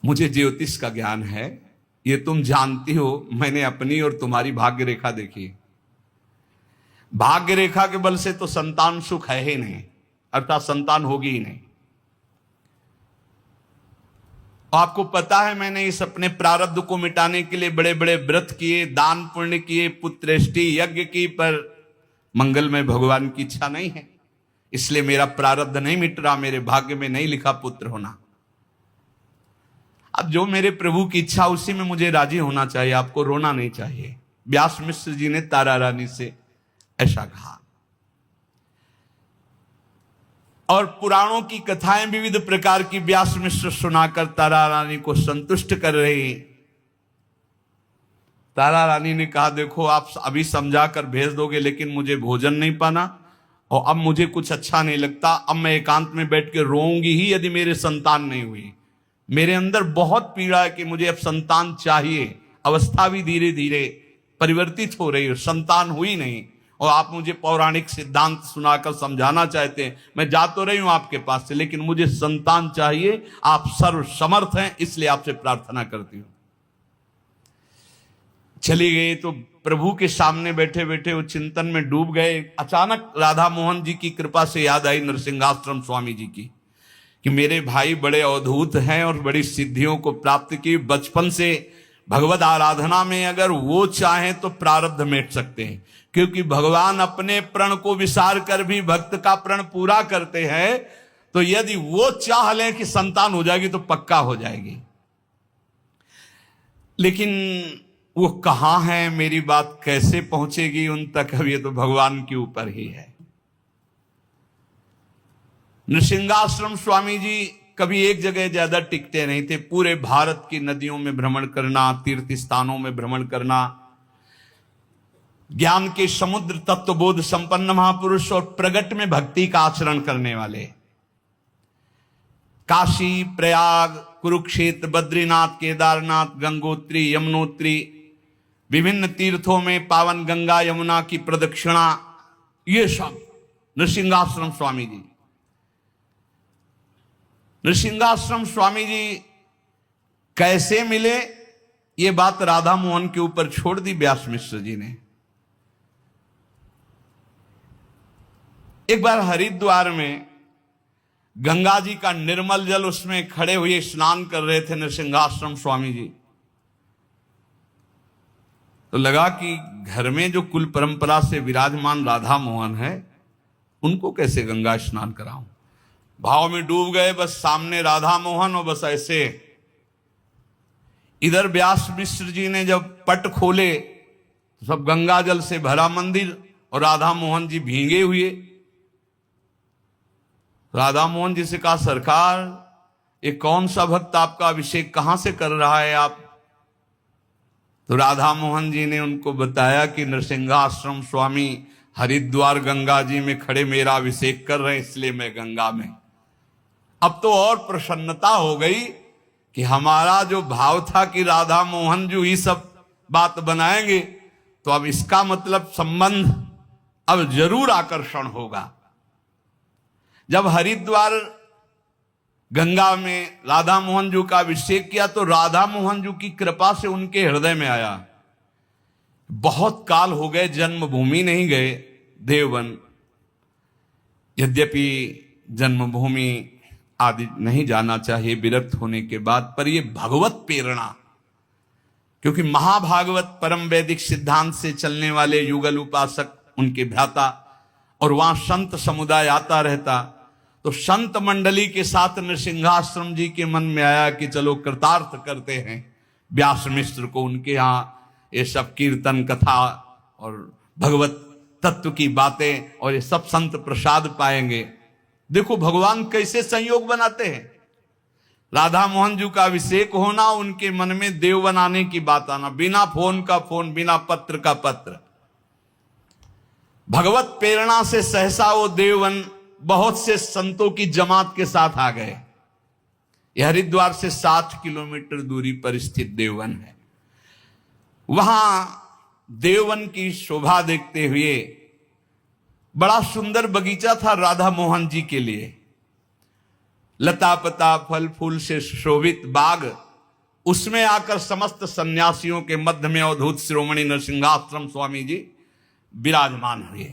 मुझे ज्योतिष का ज्ञान है, ये तुम जानती हो, मैंने अपनी और तुम्हारी भाग्य रेखा देखी। भाग्य रेखा के बल से तो संतान सुख है ही नहीं, अर्थात संतान होगी ही नहीं। आपको पता है मैंने इस अपने प्रारब्ध को मिटाने के लिए बड़े बड़े व्रत किए, दान पुण्य किए, पुत्रेष्टि यज्ञ की, पर मंगलमय भगवान की इच्छा नहीं है, इसलिए मेरा प्रारब्ध नहीं मिट रहा, मेरे भाग्य में नहीं लिखा पुत्र होना। अब जो मेरे प्रभु की इच्छा उसी में मुझे राजी होना चाहिए, आपको रोना नहीं चाहिए। व्यास मिश्र जी ने तारा रानी से ऐसा कहा। और पुराणों की कथाएं विविध प्रकार की व्यास मिश्र सुनाकर तारा रानी को संतुष्ट कर रही। तारा रानी ने कहा देखो आप अभी समझा कर भेज दोगे, लेकिन मुझे भोजन नहीं पाना और अब मुझे कुछ अच्छा नहीं लगता, अब मैं एकांत में बैठ के रोऊंगी ही यदि मेरे संतान नहीं हुई। मेरे अंदर बहुत पीड़ा है कि मुझे अब संतान चाहिए, अवस्था भी धीरे धीरे परिवर्तित हो रही है, संतान हुई नहीं, और आप मुझे पौराणिक सिद्धांत सुनाकर समझाना चाहते हैं। मैं जा तो रही हूं आपके पास से, लेकिन मुझे संतान चाहिए, आप सर्व समर्थ हैं, इसलिए आपसे प्रार्थना करती हूं। चली गई तो प्रभु के सामने बैठे बैठे वो चिंतन में डूब गए। अचानक राधा मोहन जी की कृपा से याद आई नृसिंहाश्रम स्वामी जी की कि मेरे भाई बड़े अवधूत हैं और बड़ी सिद्धियों को प्राप्त की, बचपन से भगवत आराधना में अगर वो चाहें तो प्रारब्ध मेट सकते हैं, क्योंकि भगवान अपने प्रण को विसार कर भी भक्त का प्रण पूरा करते हैं। तो यदि वो चाह लें कि संतान हो जाएगी तो पक्का हो जाएगी, लेकिन वो कहां है, मेरी बात कैसे पहुंचेगी उन तक, अब ये तो भगवान के ऊपर ही है। नृसिंहाश्रम स्वामी जी कभी एक जगह ज्यादा टिकते नहीं थे, पूरे भारत की नदियों में भ्रमण करना, तीर्थ स्थानों में भ्रमण करना। ज्ञान के समुद्र तत्वबोध संपन्न महापुरुष और प्रगट में भक्ति का आचरण करने वाले। काशी, प्रयाग, कुरुक्षेत्र, बद्रीनाथ, केदारनाथ, गंगोत्री, यमुनोत्री, विभिन्न तीर्थों में पावन गंगा यमुना की प्रदक्षिणा, ये सब नृसिंहाश्रम स्वामी जी। नृसिंहाश्रम स्वामी जी कैसे मिले, ये बात राधा मोहन के ऊपर छोड़ दी व्यास मिश्र जी ने। एक बार हरिद्वार में गंगा जी का निर्मल जल, उसमें खड़े हुए स्नान कर रहे थे नृसिंहाश्रम स्वामी जी। तो लगा कि घर में जो कुल परंपरा से विराजमान राधा मोहन है, उनको कैसे गंगा स्नान कराऊं। भाव में डूब गए, बस सामने राधा मोहन और बस ऐसे। इधर व्यास मिश्र जी ने जब पट खोले तो सब गंगा जल से भरा मंदिर और राधा मोहन जी भीगे हुए। राधा मोहन जी से कहा, सरकार ये कौन सा भक्त आपका अभिषेक कहां से कर रहा है आप। तो राधा मोहन जी ने उनको बताया कि नृसिंहाश्रम स्वामी हरिद्वार गंगा जी में खड़े मेरा अभिषेक कर रहे हैं, इसलिए मैं गंगा में। अब तो और प्रसन्नता हो गई कि हमारा जो भाव था कि राधा मोहन जी ही सब बात बनाएंगे, तो अब इसका मतलब संबंध अब जरूर आकर्षण होगा। जब हरिद्वार गंगा में राधा मोहन जी का अभिषेक किया तो राधा मोहन जी की कृपा से उनके हृदय में आया। बहुत काल हो गए, जन्मभूमि नहीं गए, देववन। यद्यपि जन्मभूमि आदि नहीं जाना चाहिए विरक्त होने के बाद, पर यह भगवत प्रेरणा, क्योंकि महाभागवत परम वैदिक सिद्धांत से चलने वाले युगल उपासक उनके भ्राता, और वहां संत समुदाय आता रहता, तो संत मंडली के साथ नृसिंहाश्रम जी के मन में आया कि चलो कृतार्थ करते हैं व्यास मिश्र को। उनके यहाँ ये सब कीर्तन कथा और भगवत तत्व की बातें और ये सब संत प्रसाद पाएंगे। देखो भगवान कैसे संयोग बनाते हैं। राधा मोहन जी का अभिषेक होना, उनके मन में देव बनाने की बात आना, बिना फोन का फोन, बिना पत्र का पत्र। भगवत प्रेरणा से सहसा वो देववन बहुत से संतों की जमात के साथ आ गए। यह हरिद्वार से 60 किलोमीटर दूरी पर स्थित देववन है। वहां देववन की शोभा देखते हुए बड़ा सुंदर बगीचा था राधा मोहन जी के लिए। लता पता फल फूल से शोभित बाग, उसमें आकर समस्त सन्यासियों के मध्य में अवधूत शिरोमणि नृसिंहाश्रम स्वामी जी विराजमान हुए।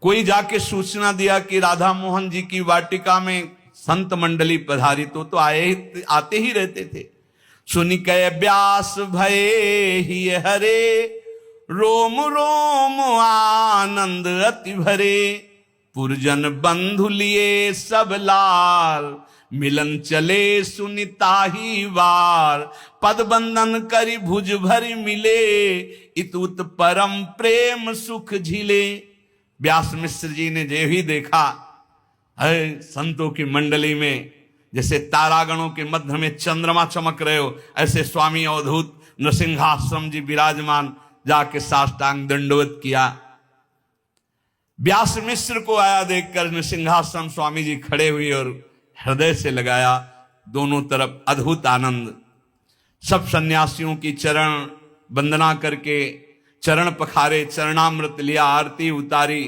कोई जाके सूचना दिया कि राधा मोहन जी की वाटिका में संत मंडली पधारी, तो आते ही रहते थे। सुनि कै व्यास भये ही हरे, रोम रोम आनंद अति भरे। पुरजन बंधु लिए सब लाल, मिलन चले सुनिताही वार। पद बंधन करी भुज भरी मिले, इतुत परम प्रेम सुख झिले। व्यास मिश्र जी ने जो ही देखा, है संतों की मंडली में जैसे तारागणों के मध्य में चंद्रमा चमक रहे हो, ऐसे स्वामी अवधूत नृसिंहाश्रम जी विराजमान, जाके साष्टांग दंडवत किया। व्यास मिश्र को आया देखकर नृसिंहाश्रम स्वामी जी खड़े हुए और हृदय से लगाया। दोनों तरफ अद्भुत आनंद। सब सन्यासियों की चरण वंदना करके चरण पखारे, चरणामृत लिया, आरती उतारी,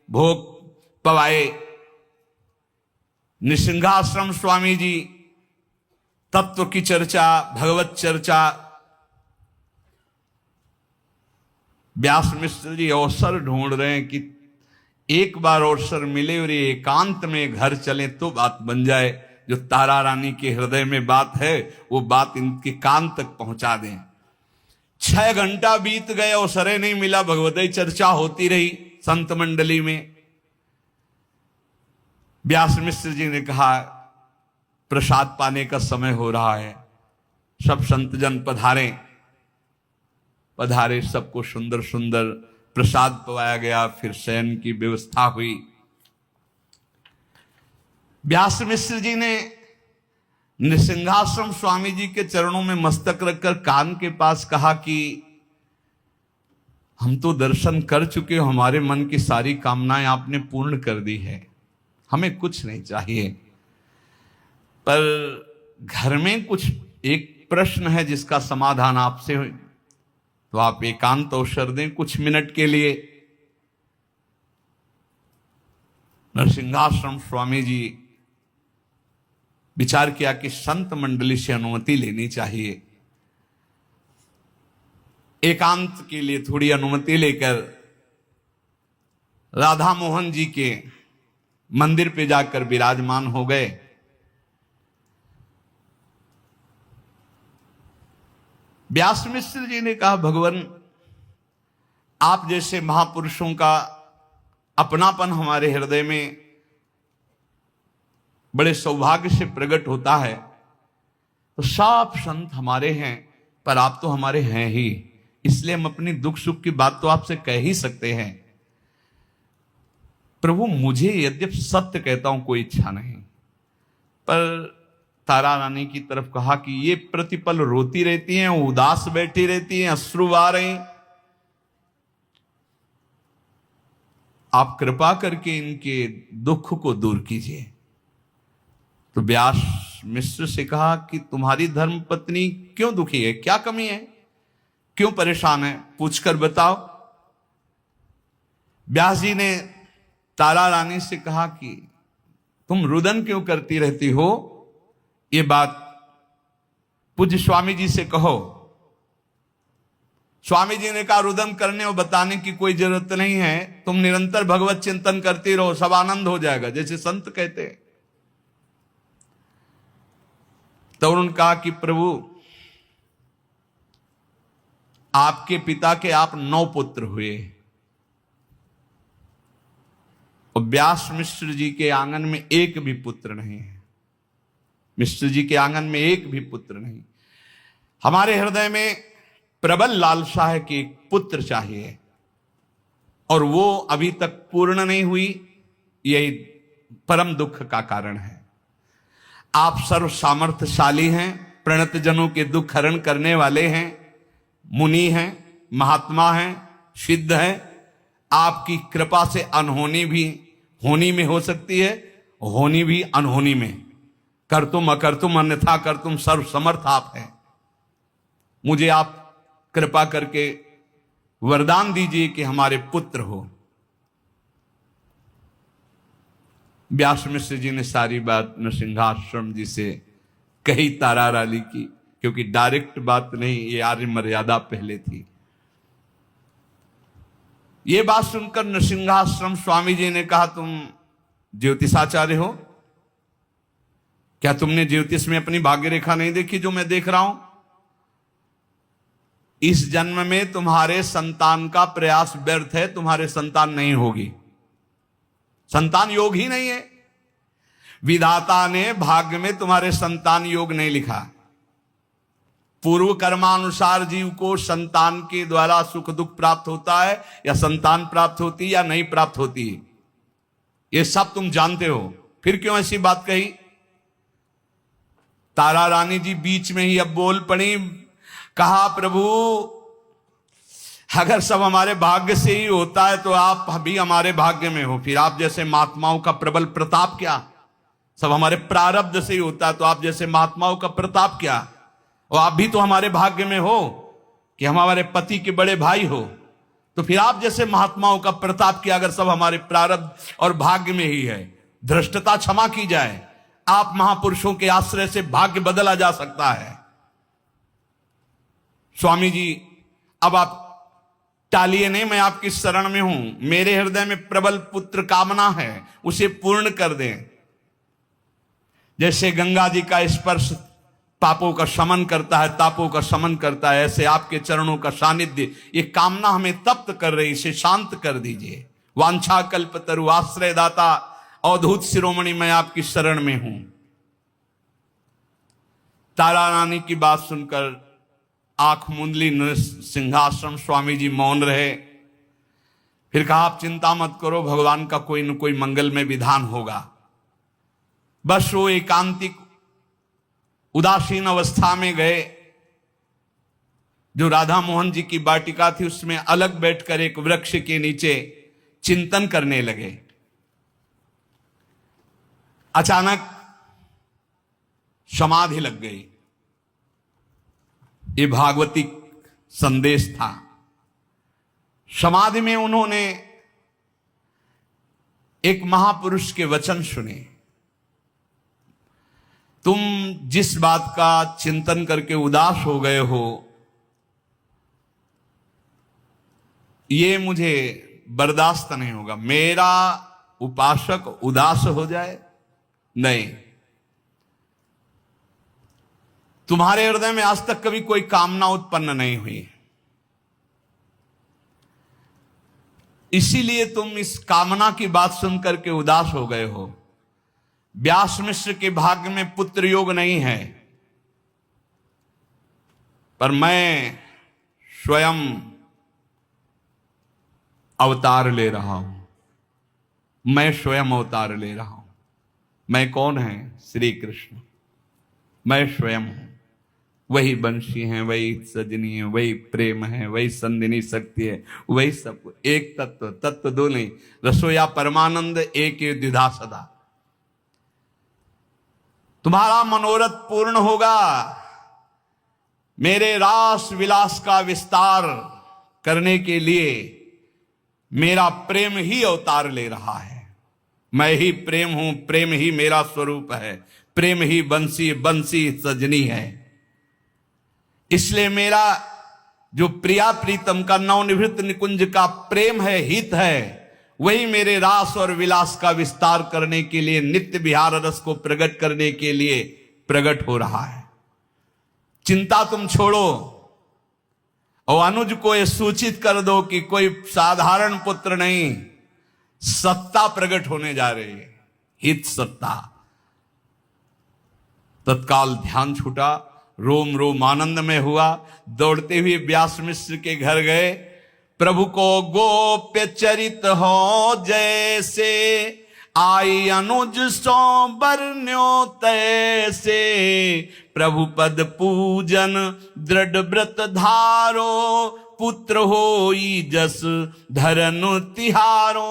भोग पवाए। नृसिंहाश्रम स्वामी जी तत्व की चर्चा, भगवत चर्चा। व्यास मिश्र जी अवसर ढूंढ रहे हैं कि एक बार अवसर मिले और ये एकांत में घर चले तो बात बन जाए। जो तारा रानी के हृदय में बात है, वो बात इनके कान तक पहुंचा दें। 6 घंटा बीत गए, अवसर नहीं मिला, भगवत चर्चा होती रही संत मंडली में। व्यास मिश्र जी ने कहा प्रसाद पाने का समय हो रहा है, सब संतजन पधारे। सबको सुंदर सुंदर प्रसाद पवाया गया, फिर शयन की व्यवस्था हुई। व्यास मिश्र जी ने नृसिंहाश्रम स्वामी जी के चरणों में मस्तक रखकर कान के पास कहा कि हम तो दर्शन कर चुके, हमारे मन की सारी कामनाएं आपने पूर्ण कर दी है, हमें कुछ नहीं चाहिए। पर घर में कुछ एक प्रश्न है जिसका समाधान आपसे हो, तो आप एकांत अवसर दें कुछ मिनट के लिए। नरसिंहाश्रम स्वामी जी विचार किया कि संत मंडली से अनुमति लेनी चाहिए। एकांत के लिए थोड़ी अनुमति लेकर राधा मोहन जी के मंदिर पे जाकर विराजमान हो गए। व्यास मिश्र जी ने कहा, भगवान आप जैसे महापुरुषों का अपनापन हमारे हृदय में बड़े सौभाग्य से प्रकट होता है, तो सब संत हमारे हैं, पर आप तो हमारे हैं ही, इसलिए हम अपनी दुख सुख की बात तो आपसे कह ही सकते हैं। प्रभु मुझे यद्यपि सत्य कहता हूं कोई इच्छा नहीं, पर तारा रानी की तरफ कहा कि ये प्रतिपल रोती रहती हैं, उदास बैठी रहती हैं, अश्रु आ रहे हैं, आप कृपा करके इनके दुख को दूर कीजिए। तो व्यास मिश्र से कहा कि तुम्हारी धर्म पत्नी क्यों दुखी है, क्या कमी है, क्यों परेशान है, पूछकर बताओ। व्यास जी ने तारा रानी से कहा कि तुम रुदन क्यों करती रहती हो, ये बात पूज्य स्वामी जी से कहो। स्वामी जी ने कहा, रुदन करने और बताने की कोई जरूरत नहीं है, तुम निरंतर भगवत चिंतन करती रहो, सब आनंद हो जाएगा, जैसे संत कहते हैं। तो उन्होंने कहा कि प्रभु आपके पिता के आप 9 पुत्र हुए, और व्यास मिश्र जी के आंगन में एक भी पुत्र नहीं है, मिश्र जी के आंगन में एक भी पुत्र नहीं। हमारे हृदय में प्रबल लालसा है कि एक पुत्र चाहिए, और वो अभी तक पूर्ण नहीं हुई, यही परम दुख का कारण है। आप सर्व सामर्थ्यशाली हैं, प्रणत जनों के दुख हरण करने वाले हैं, मुनि हैं, महात्मा हैं, सिद्ध हैं। आपकी कृपा से अनहोनी भी होनी में हो सकती है, होनी भी अनहोनी में। कर तुम अकर तुम अन्यथा कर तुम, सर्व समर्थ आप हैं। मुझे आप कृपा करके वरदान दीजिए कि हमारे पुत्र हो। व्यास मिश्र जी ने सारी बात नरसिंहाश्रम जी से कही, तारा रानी की, क्योंकि डायरेक्ट बात नहीं, ये आर्य मर्यादा पहले थी। ये बात सुनकर नरसिंहाश्रम स्वामी जी ने कहा, तुम ज्योतिषाचार्य हो क्या, तुमने ज्योतिष में अपनी भाग्य रेखा नहीं देखी जो मैं देख रहा हूं? इस जन्म में तुम्हारे संतान का प्रयास व्यर्थ है, तुम्हारे संतान नहीं होगी, संतान योग ही नहीं है। विधाता ने भाग्य में तुम्हारे संतान योग नहीं लिखा। पूर्व कर्मानुसार जीव को संतान के द्वारा सुख दुख प्राप्त होता है, या संतान प्राप्त होती है या नहीं प्राप्त होती है, ये सब तुम जानते हो, फिर क्यों ऐसी बात कही? तारा रानी जी बीच में ही अब बोल पड़ी, कहा प्रभु अगर सब हमारे भाग्य से ही होता है तो आप भी हमारे भाग्य में हो, फिर आप जैसे महात्माओं का प्रबल प्रताप क्या, सब हमारे प्रारब्ध से ही होता है तो आप जैसे महात्माओं का प्रताप क्या, और आप भी तो हमारे भाग्य में हो कि हम हमारे पति के बड़े भाई हो, तो फिर आप जैसे महात्माओं का प्रताप किया अगर सब हमारे प्रारब्ध और भाग्य में ही है। धृष्टता क्षमा की जाए, आप महापुरुषों के आश्रय से भाग्य बदला जा सकता है। स्वामी जी अब आप टालिए नहीं, मैं आपकी शरण में हूं, मेरे हृदय में प्रबल पुत्र कामना है, उसे पूर्ण कर दें। जैसे गंगा जी का स्पर्श पापों का शमन करता है, तापों का शमन करता है, ऐसे आपके चरणों का सानिध्य, ये कामना हमें तप्त कर रही, इसे शांत कर दीजिए। वांछा कल्पतरु आश्रय दाता अवधूत शिरोमणि, मैं आपकी शरण में हूं। तारा रानी की बात सुनकर आंख मूंदली नरसिंहाश्रम स्वामी जी मौन रहे। फिर कहा, आप चिंता मत करो, भगवान का कोई न कोई मंगलमय विधान होगा। बस वो एकांतिक उदासीन अवस्था में गए। जो राधा मोहन जी की वाटिका थी उसमें अलग बैठकर एक वृक्ष के नीचे चिंतन करने लगे। अचानक समाधि लग गई। ये भागवतिक संदेश था। समाधि में उन्होंने एक महापुरुष के वचन सुने, तुम जिस बात का चिंतन करके उदास हो गए हो, ये मुझे बर्दाश्त नहीं होगा। मेरा उपासक उदास हो जाए, नहीं। तुम्हारे हृदय में आज तक कभी कोई कामना उत्पन्न नहीं हुई, इसीलिए तुम इस कामना की बात सुनकर के उदास हो गए हो। व्यास मिश्र के भाग्य में पुत्र योग नहीं है, पर मैं स्वयं अवतार ले रहा हूं। मैं स्वयं अवतार ले रहा हूं। मैं कौन है? श्री कृष्ण। मैं स्वयं हूं। वही बंशी है, वही सजनी है, वही प्रेम है, वही संदिनी शक्ति है, वही सब एक तत्व। तत्व दो नहीं, रसोया परमानंद एक द्विधा सदा। तुम्हारा मनोरथ पूर्ण होगा। मेरे रास विलास का विस्तार करने के लिए मेरा प्रेम ही अवतार ले रहा है। मैं ही प्रेम हूं, प्रेम ही मेरा स्वरूप है, प्रेम ही बंसी, बंसी सजनी है। इसलिए मेरा जो प्रिया प्रीतम का नवनिवृत्त निकुंज का प्रेम है, हित है, वही मेरे रास और विलास का विस्तार करने के लिए, नित्य विहार रस को प्रकट करने के लिए प्रकट हो रहा है। चिंता तुम छोड़ो और अनुज को यह सूचित कर दो कि कोई साधारण पुत्र नहीं, सत्ता प्रकट होने जा रही है, हित सत्ता। तत्काल ध्यान छूटा, रोम रोम आनंद में हुआ। दौड़ते हुए व्यास मिश्र के घर गए। प्रभु को गोप्य चरित हो जैसे, आई अनुज सो बरन्यो तैसे। प्रभु पद पूजन दृढ़ व्रत धारो, पुत्र होई जस धरनु तिहारो।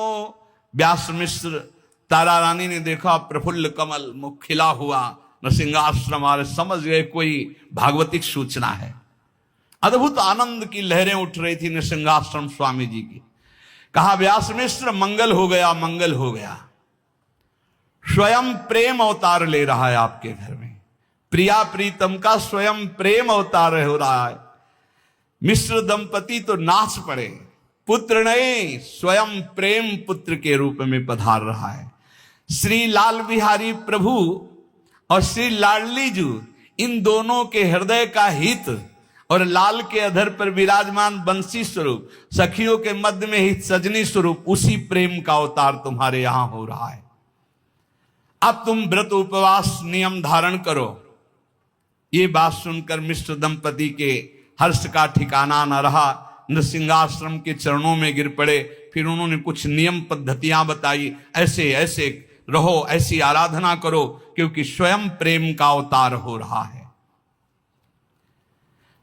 व्यास मिश्र तारा रानी ने देखा, प्रफुल्ल कमल मुख खिला हुआ नृसिंहाश्रम, और समझ गए कोई भागवतिक सूचना है। अद्भुत आनंद की लहरें उठ रही थी नृसिंहाश्रम स्वामी जी की। कहा, व्यास मिश्र मंगल हो गया, मंगल हो गया। स्वयं प्रेम अवतार ले रहा है आपके घर में। प्रिया प्रीतम का स्वयं प्रेम अवतार हो रहा है। मिश्र दंपति तो नाच पड़े, पुत्र नहीं, स्वयं प्रेम पुत्र के रूप में पधार रहा है। श्री लाल बिहारी प्रभु और श्री लाडली जू, इन दोनों के हृदय का हित और लाल के अधर पर विराजमान बंसी स्वरूप, सखियों के मध्य में हित सजनी स्वरूप, उसी प्रेम का अवतार तुम्हारे यहां हो रहा है। अब तुम व्रत उपवास नियम धारण करो। ये बात सुनकर मिश्र दंपति के हर्ष का ठिकाना न रहा। नृसिंहाश्रम के चरणों में गिर पड़े। फिर उन्होंने कुछ नियम पद्धतियां बताई, ऐसे ऐसे रहो, ऐसी आराधना करो, क्योंकि स्वयं प्रेम का अवतार हो रहा है।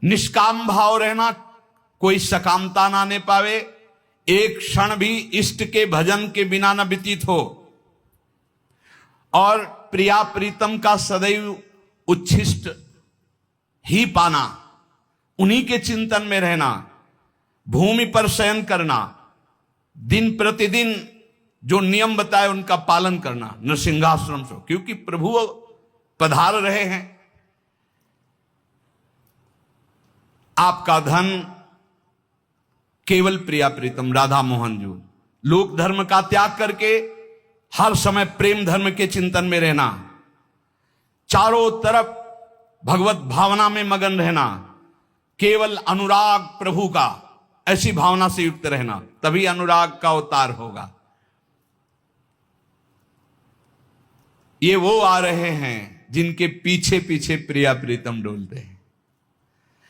निष्काम भाव रहना, कोई सकामता ना ने पावे। एक क्षण भी इष्ट के भजन के बिना न व्यतीत हो, और प्रिया प्रीतम का सदैव उच्छिष्ट ही पाना, उन्हीं के चिंतन में रहना, भूमि पर शयन करना, दिन प्रतिदिन जो नियम बताए उनका पालन करना नृसिंहाश्रम से, क्योंकि प्रभु पधार रहे हैं। आपका धन केवल प्रिया प्रीतम राधा मोहन जी, लोक धर्म का त्याग करके हर समय प्रेम धर्म के चिंतन में रहना, चारों तरफ भगवत भावना में मगन रहना, केवल अनुराग प्रभु का, ऐसी भावना से युक्त रहना, तभी अनुराग का अवतार होगा। ये वो आ रहे हैं जिनके पीछे पीछे प्रिया प्रीतम डोलते हैं।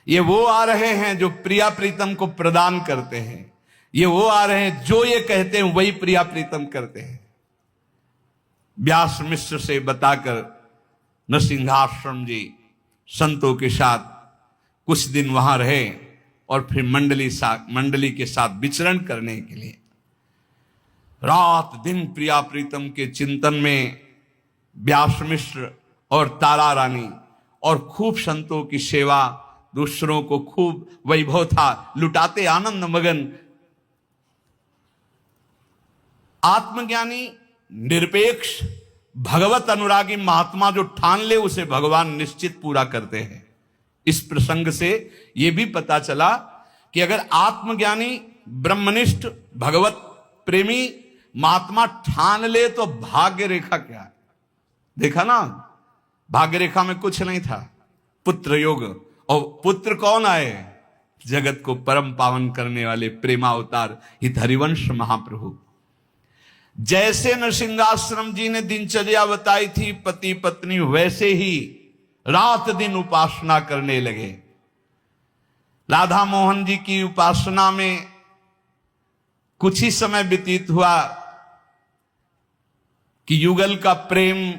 ये वो आ रहे हैं जो प्रिया प्रीतम को प्रदान करते हैं। ये वो आ रहे हैं जो ये कहते हैं वही प्रिया प्रीतम करते हैं। व्यास मिश्र से बताकर नृसिंहाश्रम जी संतों के साथ कुछ दिन वहां रहे और फिर मंडली के साथ विचरण करने के लिए रात दिन प्रिया प्रीतम के चिंतन में व्यास मिश्र और तारा रानी और खूब संतों की सेवा, दूसरों को खूब वैभव था, लुटाते आनंद मगन। आत्मज्ञानी निरपेक्ष भगवत अनुरागी महात्मा जो ठान ले उसे भगवान निश्चित पूरा करते हैं। इस प्रसंग से यह भी पता चला कि अगर आत्मज्ञानी ब्रह्मनिष्ठ भगवत प्रेमी महात्मा ठान ले तो भाग्य रेखा क्या है। देखा ना, भाग्य रेखा में कुछ नहीं था, पुत्र योग। और पुत्र कौन आए? जगत को परम पावन करने वाले प्रेमावतार हित हरिवंश महाप्रभु। जैसे नरसिंहाश्रम जी ने दिनचर्या बताई थी पति पत्नी, वैसे ही रात दिन उपासना करने लगे। राधा मोहन जी की उपासना में कुछ ही समय व्यतीत हुआ कि युगल का प्रेम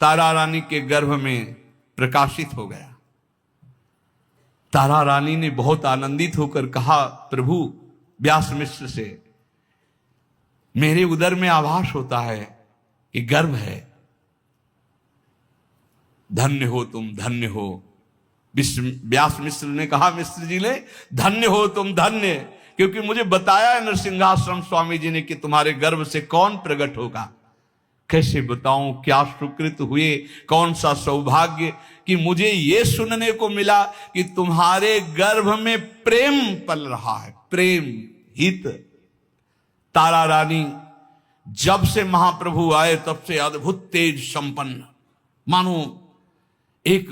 तारा रानी के गर्भ में प्रकाशित हो गया। तारा रानी ने बहुत आनंदित होकर कहा प्रभु व्यास मिश्र से, मेरे उदर में आभास होता है कि गर्भ है। धन्य हो तुम, धन्य हो। व्यास मिश्र ने कहा, मिश्र जी ने, धन्य हो तुम, धन्य, क्योंकि मुझे बताया है नरसिंहाश्रम स्वामी जी ने कि तुम्हारे गर्भ से कौन प्रकट होगा। कैसे बताऊं, क्या सुकृत हुए, कौन सा सौभाग्य कि मुझे यह सुनने को मिला कि तुम्हारे गर्भ में प्रेम पल रहा है, प्रेम हित। तारा रानी जब से महाप्रभु आए तब से अद्भुत तेज संपन्न, मानो एक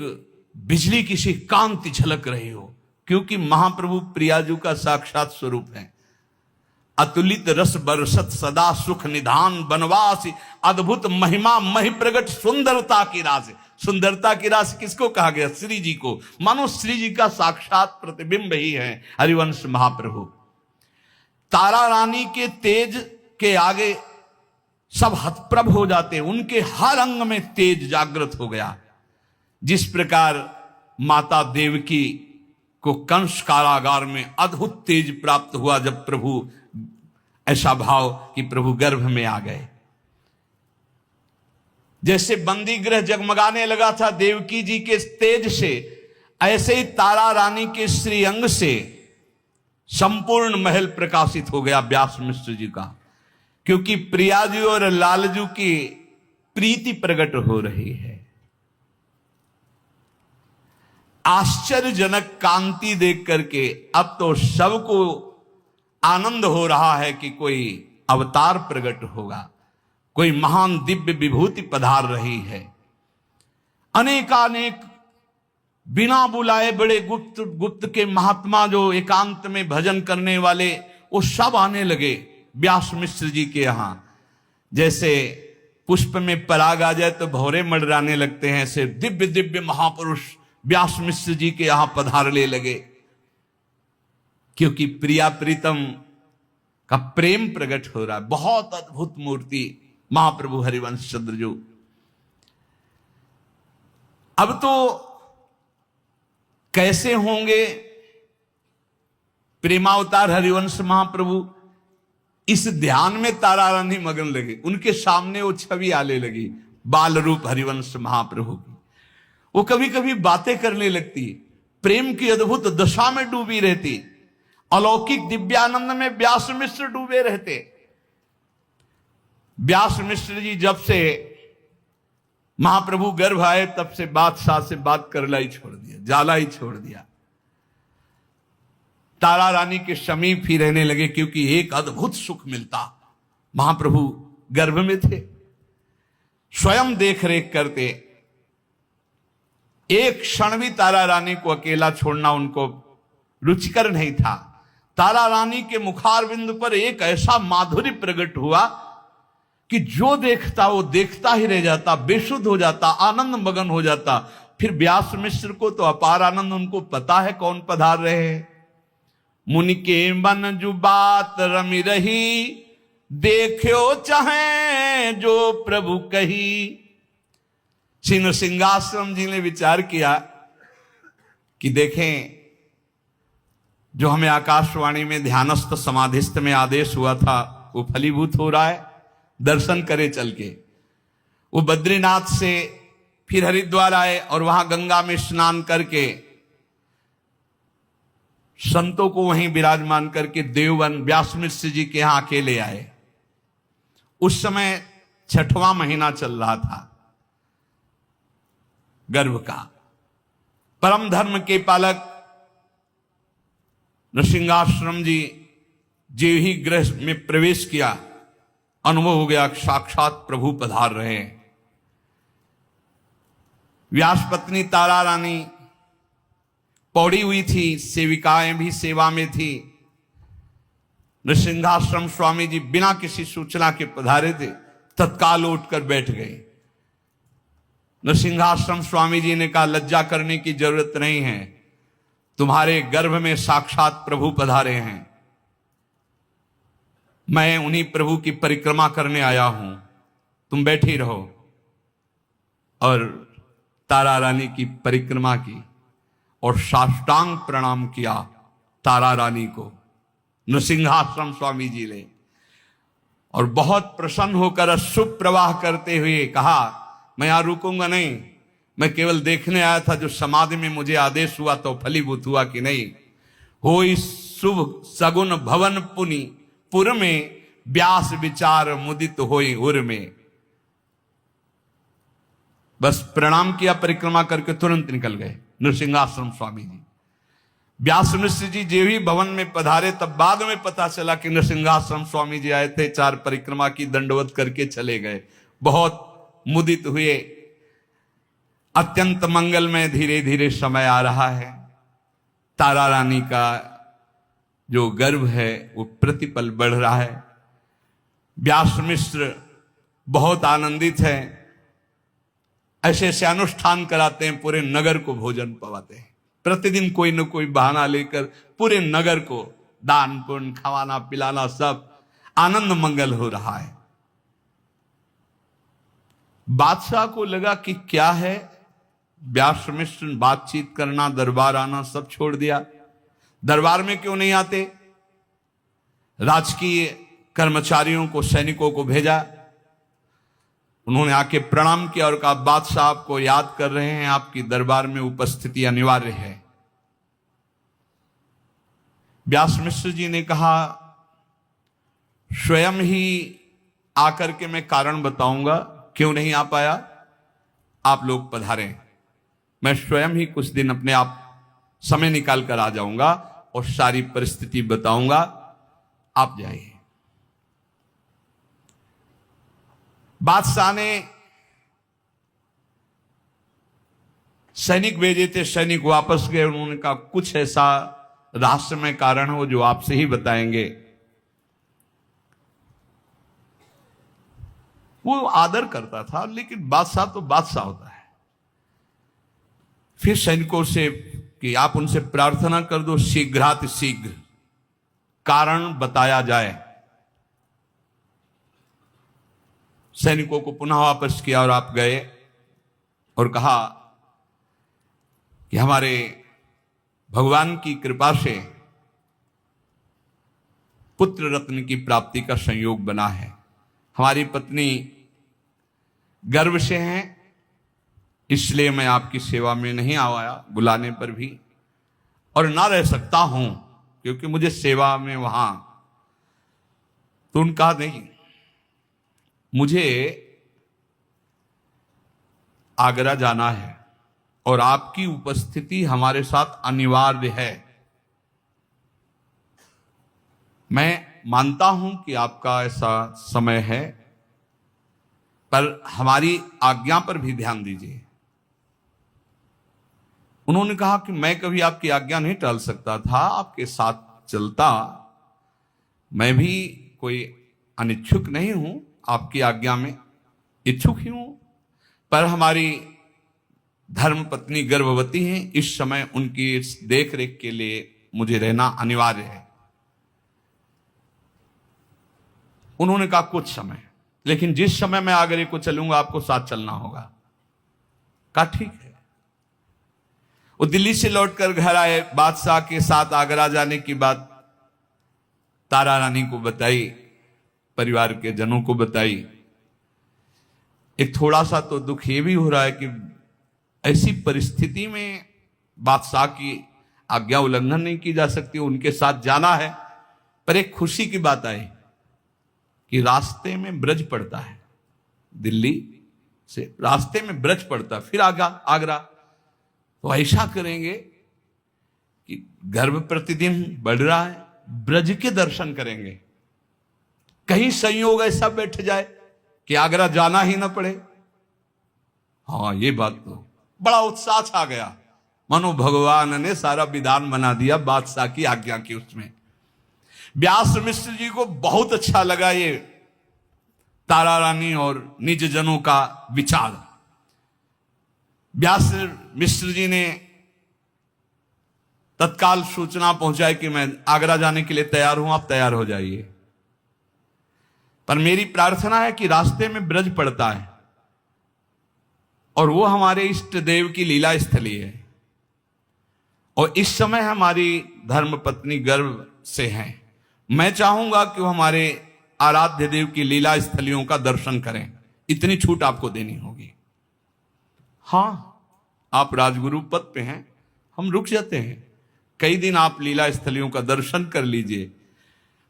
बिजली की सी कांति झलक रही हो, क्योंकि महाप्रभु प्रियाजू का साक्षात स्वरूप है। अतुलित रस बरसत सदा सुख निधान बनवास, अद्भुत महिमा महि प्रगट सुंदरता की राज। सुंदरता की राज किसको कहा गया? श्री जी को। मानो श्री जी का साक्षात प्रतिबिंब ही है हरिवंश महाप्रभु। तारा रानी के तेज के आगे सब हतप्रभ हो जाते, उनके हर अंग में तेज जागृत हो गया। जिस प्रकार माता देवकी को कंस कारागार में अद्भुत तेज प्राप्त हुआ जब प्रभु, ऐसा भाव कि प्रभु गर्भ में आ गए। जैसे बंदी गृह जगमगाने लगा था देवकी जी के तेज से, ऐसे ही तारा रानी के श्रीअंग से संपूर्ण महल प्रकाशित हो गया व्यास मिश्र जी का, क्योंकि प्रियाजू और लालजू की प्रीति प्रकट हो रही है। आश्चर्यजनक कांति देख करके अब तो सबको आनंद हो रहा है कि कोई अवतार प्रकट होगा, कोई महान दिव्य विभूति पधार रही है। अनेकानेक बिना बुलाए बड़े गुप्त गुप्त के महात्मा जो एकांत में भजन करने वाले, वो सब आने लगे व्यास मिश्र जी के यहां। जैसे पुष्प में पराग आ जाए तो भौरे मंडराने लगते हैं, ऐसे दिव्य दिव्य महापुरुष व्यास मिश्र जी के यहां पधारने लगे, क्योंकि प्रिया प्रीतम का प्रेम प्रकट हो रहा है। बहुत अद्भुत मूर्ति महाप्रभु हरिवंश चंद्रजू। अब तो कैसे होंगे प्रेमावतार हरिवंश महाप्रभु, इस ध्यान में तारा रानी मगन लगे। उनके सामने वो छवि आने लगी बाल रूप हरिवंश महाप्रभु की। वो कभी कभी बातें करने लगती, प्रेम की अद्भुत दशा में डूबी रहती, अलौकिक दिव्यानंद में व्यास मिश्र डूबे रहते। व्यास मिश्र जी जब से महाप्रभु गर्भ आए तब से बादशाह से बात करना ही छोड़ दिया, जाला ही छोड़ दिया। तारा रानी के समीप ही रहने लगे, क्योंकि एक अद्भुत सुख मिलता। महाप्रभु गर्भ में थे, स्वयं देख रेख करते। एक क्षण भी तारा रानी को अकेला छोड़ना उनको रुचिकर नहीं था। तारा रानी के मुखारविंद पर एक ऐसा माधुर्य प्रकट हुआ कि जो देखता वो देखता ही रह जाता, बेसुध हो जाता, आनंद मगन हो जाता। फिर व्यास मिश्र को तो अपार आनंद, उनको पता है कौन पधार रहे हैं। मुनि के मन जो बात रमी रही, देखो चाहे जो प्रभु कही। श्री नरसिंहाश्रम जी ने विचार किया कि देखें, जो हमें आकाशवाणी में ध्यानस्थ समाधिस्थ में आदेश हुआ था वो फलीभूत हो रहा है। दर्शन करे चल के। वो बद्रीनाथ से फिर हरिद्वार आए और वहां गंगा में स्नान करके संतों को वहीं विराजमान करके देववन व्यास मिश्र जी के यहां अकेले आए। उस समय 6वां महीना चल रहा था गर्भ का। परम धर्म के पालक नृसिंहाश्रम जी जो ही गृह में प्रवेश किया, अनुभव हो गया साक्षात प्रभु पधार रहे हैं। व्यास पत्नी तारा रानी पौड़ी हुई थी, सेविकाएं भी सेवा में थी। नृसिंहाश्रम स्वामी जी बिना किसी सूचना के पधारे थे, तत्काल उठकर बैठ गए। नृसिंहाश्रम स्वामी जी ने कहा, लज्जा करने की जरूरत नहीं है, तुम्हारे गर्भ में साक्षात प्रभु पधारे हैं। मैं उन्हीं प्रभु की परिक्रमा करने आया हूं, तुम बैठी रहो। और तारा रानी की परिक्रमा की और साष्टांग प्रणाम किया तारा रानी को नृसिंहाश्रम स्वामी जी ने, और बहुत प्रसन्न होकर अश्रु प्रवाह करते हुए कहा, मैं यहां रुकूंगा नहीं, मैं केवल देखने आया था जो समाधि में मुझे आदेश हुआ तो फलीभूत हुआ कि नहीं। हो इस शुभ सगुन भवन पुनि पुर में, व्यास विचार मुदित होई उर में। बस प्रणाम किया, परिक्रमा करके तुरंत निकल गए नृसिंहाश्रम स्वामी जी। व्यास मिश्र जी जो ही भवन में पधारे, तब बाद में पता चला कि नृसिंहाश्रम स्वामी जी आए थे, 4 परिक्रमा की दंडवत करके चले गए। बहुत मुदित हुए। अत्यंत मंगलमय धीरे धीरे समय आ रहा है। तारा रानी का जो गर्भ है वो प्रतिपल बढ़ रहा है। व्यास मिश्र बहुत आनंदित है, ऐसे ऐसे अनुष्ठान कराते हैं, पूरे नगर को भोजन पवाते हैं। प्रतिदिन कोई न कोई बहाना लेकर पूरे नगर को दान पुण्य खवाना पिलाना, सब आनंद मंगल हो रहा है। बादशाह को लगा कि क्या है, व्यास मिश्र बातचीत करना, दरबार आना सब छोड़ दिया। दरबार में क्यों नहीं आते? राजकीय कर्मचारियों को, सैनिकों को भेजा। उन्होंने आके प्रणाम किया और कहा, बादशाह आपको याद कर रहे हैं, आपकी दरबार में उपस्थिति अनिवार्य है। व्यास मिश्र जी ने कहा, स्वयं ही आकर के मैं कारण बताऊंगा क्यों नहीं आ पाया, आप लोग पधारें। मैं स्वयं ही कुछ दिन अपने आप समय निकाल कर आ जाऊंगा और सारी परिस्थिति बताऊंगा, आप जाइए। बादशाह ने सैनिक भेजे थे, सैनिक वापस गए। उन्होंने कहा, कुछ ऐसा रहस्यमय कारण हो जो आपसे ही बताएंगे। वो आदर करता था, लेकिन बादशाह तो बादशाह होता है। फिर सैनिकों से कि आप उनसे प्रार्थना कर दो, शीघ्राति शीघ्र कारण बताया जाए। सैनिकों को पुनः वापस किया और आप गए और कहा कि हमारे भगवान की कृपा से पुत्र रत्न की प्राप्ति का संयोग बना है। हमारी पत्नी गर्भ से हैं, इसलिए मैं आपकी सेवा में नहीं आया, बुलाने पर भी, और ना रह सकता हूं क्योंकि मुझे सेवा में वहां। तो उनका नहीं, मुझे आगरा जाना है और आपकी उपस्थिति हमारे साथ अनिवार्य है। मैं मानता हूं कि आपका ऐसा समय है, पर हमारी आज्ञा पर भी ध्यान दीजिए। उन्होंने कहा कि मैं कभी आपकी आज्ञा नहीं टाल सकता था, आपके साथ चलता। मैं भी कोई अनिच्छुक नहीं हूं, आपकी आज्ञा में इच्छुक ही हूं, पर हमारी धर्म पत्नी गर्भवती हैं, इस समय उनकी देख रेख के लिए मुझे रहना अनिवार्य है। उन्होंने कहा कुछ समय, लेकिन जिस समय मैं आगरे को चलूंगा आपको साथ चलना होगा। कहा ठीक है। वो दिल्ली से लौटकर घर आए। बादशाह के साथ आगरा जाने की बात तारा रानी को बताई, परिवार के जनों को बताई। एक थोड़ा सा तो दुख ये भी हो रहा है कि ऐसी परिस्थिति में बादशाह की आज्ञा उल्लंघन नहीं की जा सकती, उनके साथ जाना है। पर एक खुशी की बात आई कि रास्ते में ब्रज पड़ता है, दिल्ली से रास्ते में ब्रज पड़ता, फिर आगरा। तो ऐसा करेंगे कि गर्भ प्रतिदिन बढ़ रहा है, ब्रज के दर्शन करेंगे। कहीं संयोग ऐसा बैठ जाए कि आगरा जाना ही ना पड़े। हाँ, ये बात तो बड़ा उत्साह छा गया। मनो भगवान ने सारा विधान बना दिया बादशाह की आज्ञा की। उसमें व्यास मिश्र जी को बहुत अच्छा लगा ये तारा रानी और निज जनों का विचार। व्यास मिश्र जी ने तत्काल सूचना पहुंचाई कि मैं आगरा जाने के लिए तैयार हूं, आप तैयार हो जाइए। पर मेरी प्रार्थना है कि रास्ते में ब्रज पड़ता है और वो हमारे इष्ट देव की लीला स्थली है, और इस समय हमारी धर्म पत्नी गर्भ से हैं। मैं चाहूंगा कि वो हमारे आराध्य देव की लीला स्थलियों का दर्शन करें। इतनी छूट आपको देनी होगी। हाँ, आप राजगुरु पद पे हैं, हम रुक जाते हैं, कई दिन आप लीला स्थलियों का दर्शन कर लीजिए।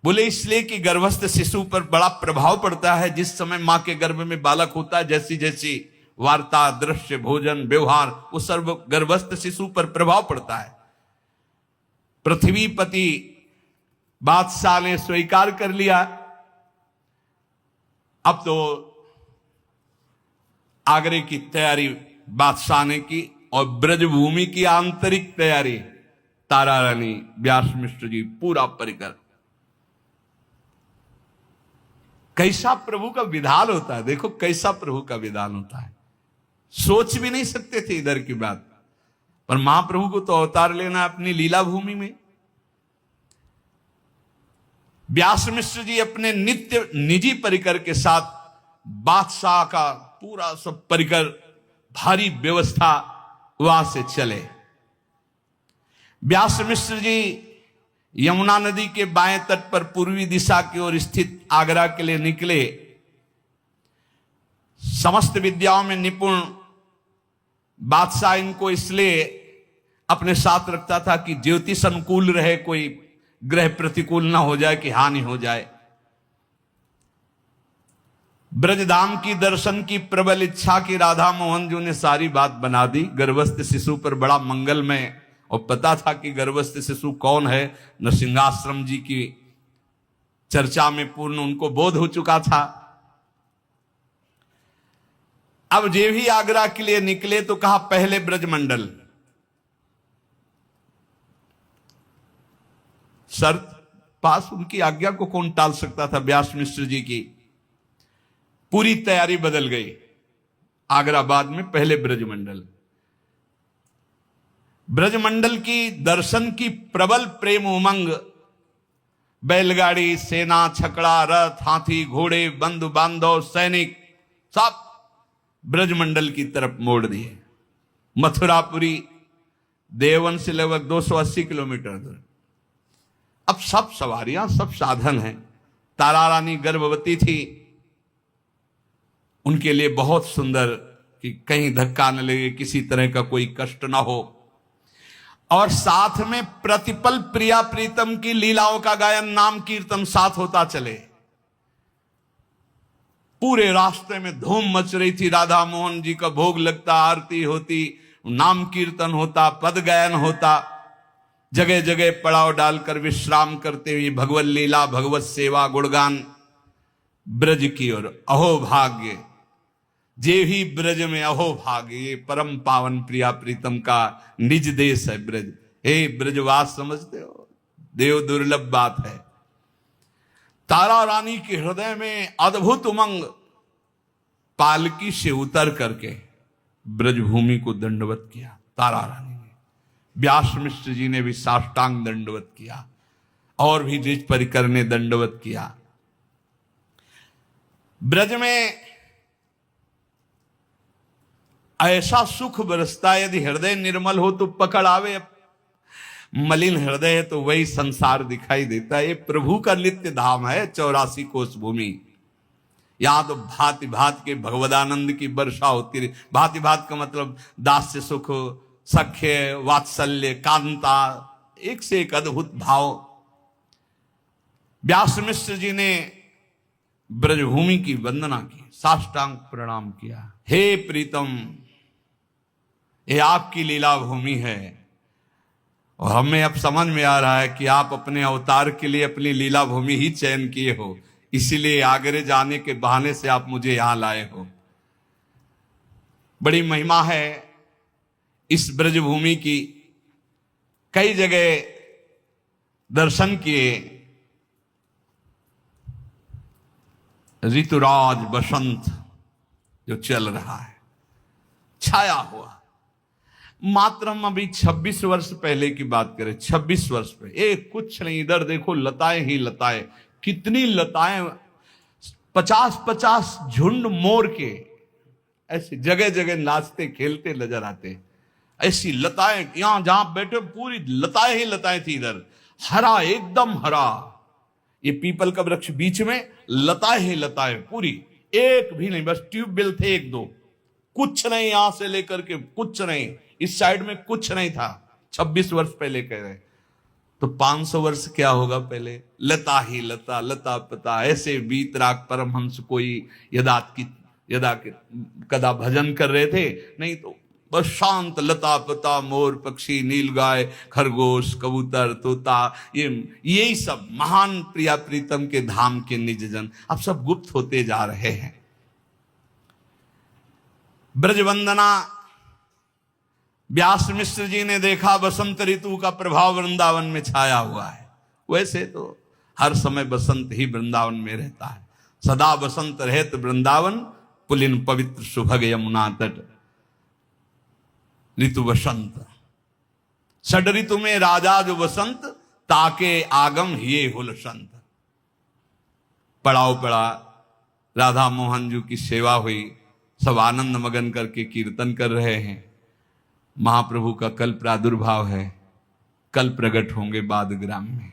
बोले इसलिए कि गर्भस्थ शिशु पर बड़ा प्रभाव पड़ता है। जिस समय मां के गर्भ में बालक होता है, जैसी जैसी वार्ता, दृश्य, भोजन, व्यवहार, वो सर्व गर्भस्थ शिशु पर प्रभाव पड़ता है। पृथ्वीपति बादशाह ने स्वीकार कर लिया। अब तो आगरे की तैयारी बादशाह ने की और ब्रजभूमि की आंतरिक तैयारी तारा रानी, व्यास मिश्र जी, पूरा परिकर। कैसा प्रभु का विधान होता है, देखो कैसा प्रभु का विधान होता है। सोच भी नहीं सकते थे इधर की बात, पर महाप्रभु को तो अवतार लेना अपनी लीला भूमि में। व्यास मिश्र जी अपने नित्य निजी परिकर के साथ बादशाह का पूरा सब परिकर, भारी व्यवस्था वहां से चले। व्यास मिश्र जी यमुना नदी के बाएं तट पर पूर्वी दिशा की ओर स्थित आगरा के लिए निकले। समस्त विद्याओं में निपुण बादशाह इनको इसलिए अपने साथ रखता था कि ज्योतिष अनुकूल रहे, कोई ग्रह प्रतिकूल ना हो जाए कि हानि हो जाए। ब्रजधाम की दर्शन की प्रबल इच्छा की राधा मोहन जी ने सारी बात बना दी। गर्भस्थ शिशु पर बड़ा मंगलमय, और पता था कि गर्भस्थ शिशु कौन है। नरसिंहाश्रम जी की चर्चा में पूर्ण उनको बोध हो चुका था। अब जे भी आगरा के लिए निकले तो कहा पहले ब्रजमंडल। शर्त पास, उनकी आज्ञा को कौन टाल सकता था। व्यास मिश्र जी की पूरी तैयारी बदल गई। आगरा बाद में पहले ब्रजमंडल। ब्रजमंडल की दर्शन की प्रबल प्रेम उमंग, बैलगाड़ी, सेना, छकड़ा, रथ, हाथी, घोड़े, बंधु बांधव, सैनिक सब ब्रजमंडल की तरफ मोड़ दिए। मथुरापुरी देवन से लगभग 280 किलोमीटर दूर। अब सब सवारियां, सब साधन हैं। तारा रानी गर्भवती थी, उनके लिए बहुत सुंदर कि कहीं धक्का न लगे, किसी तरह का कोई कष्ट ना हो, और साथ में प्रतिपल प्रिया प्रीतम की लीलाओं का गायन, नाम कीर्तन साथ होता चले। पूरे रास्ते में धूम मच रही थी। राधा मोहन जी का भोग लगता, आरती होती, नाम कीर्तन होता, पद गायन होता। जगह जगह पड़ाव डालकर विश्राम करते हुए भगवत लीला, भगवत सेवा, गुणगान ब्रज की ओर। अहो भाग्य जे ही ब्रज में, अहो भाग्य, ये परम पावन प्रिया प्रीतम का निज देश है ब्रज। हे ब्रजवास, समझते हो, देव दुर्लभ बात है। तारा रानी के हृदय में अद्भुत उमंग। पालकी से उतर करके ब्रजभूमि को दंडवत किया तारा रानी ने। व्यास मिश्र जी ने भी साष्टांग दंडवत किया, और भी द्विज परिकर ने दंडवत किया। ब्रज में ऐसा सुख बरसता, यदि हृदय निर्मल हो तो पकड़ आवे, मलिन हृदय है तो वही संसार दिखाई देता है। ये प्रभु का नित्य धाम है, 84 कोस भूमि। यहाँ तो भांति भांति के भगवदानंद की वर्षा होती रही। भांति भांति का मतलब दास्य सुख, सख्य, वात्सल्य, कांता, एक से एक अद्भुत भाव। व्यास मिश्र जी ने ब्रजभूमि की वंदना की, साष्टांग प्रणाम किया। हे प्रीतम, ये आपकी लीला भूमि है और हमें अब समझ में आ रहा है कि आप अपने अवतार के लिए अपनी लीला भूमि ही चयन किए हो, इसीलिए आगरे जाने के बहाने से आप मुझे यहां लाए हो। बड़ी महिमा है इस ब्रजभूमि की। कई जगह दर्शन किए। ऋतुराज बसंत जो चल रहा है, छाया हुआ। मात्र हम अभी 26 वर्ष पहले की बात करें, 26 वर्ष पहले कुछ नहीं, इधर देखो लताएं ही लताएं, कितनी लताएं, 50-50 झुंड मोर के ऐसे जगह जगह नाचते खेलते नजर आते। ऐसी लताएं, यहां जहां बैठे पूरी लताएं ही लताएं थी। इधर हरा, एकदम हरा, ये पीपल का वृक्ष बीच में, लताएं ही लताएं पूरी, एक भी नहीं, बस ट्यूबवेल थे एक दो, कुछ नहीं, यहां से लेकर के कुछ नहीं, इस साइड में कुछ नहीं था। 26 वर्ष पहले कह रहे, तो 500 वर्ष क्या होगा पहले? लता ही लता, लता पता, ऐसे बीत राग परमहंस कोई यदा कदा भजन कर रहे थे, नहीं तो बस शांत लता पता, मोर पक्षी, नीलगाय, खरगोश, कबूतर, तोता, यही सब महान प्रिया प्रीतम के धाम के निज जन अब सब गुप्त होते जा रहे हैं। ब्रजवंदना, व्यास मिश्र जी ने देखा बसंत ऋतु का प्रभाव वृंदावन में छाया हुआ है। वैसे तो हर समय बसंत ही वृंदावन में रहता है, सदा बसंत रहत वृंदावन, पुलिन पवित्र सुभग यमुना तट। ऋतु बसंत, षड ऋतु में राजा जो बसंत, ताके आगम हिये हुल संत। पड़ाव पड़ा, राधा मोहन जी की सेवा हुई, सब आनंद मगन करके कीर्तन कर रहे हैं। महाप्रभु का कल प्रादुर्भाव है, कल प्रकट होंगे बादग्राम में।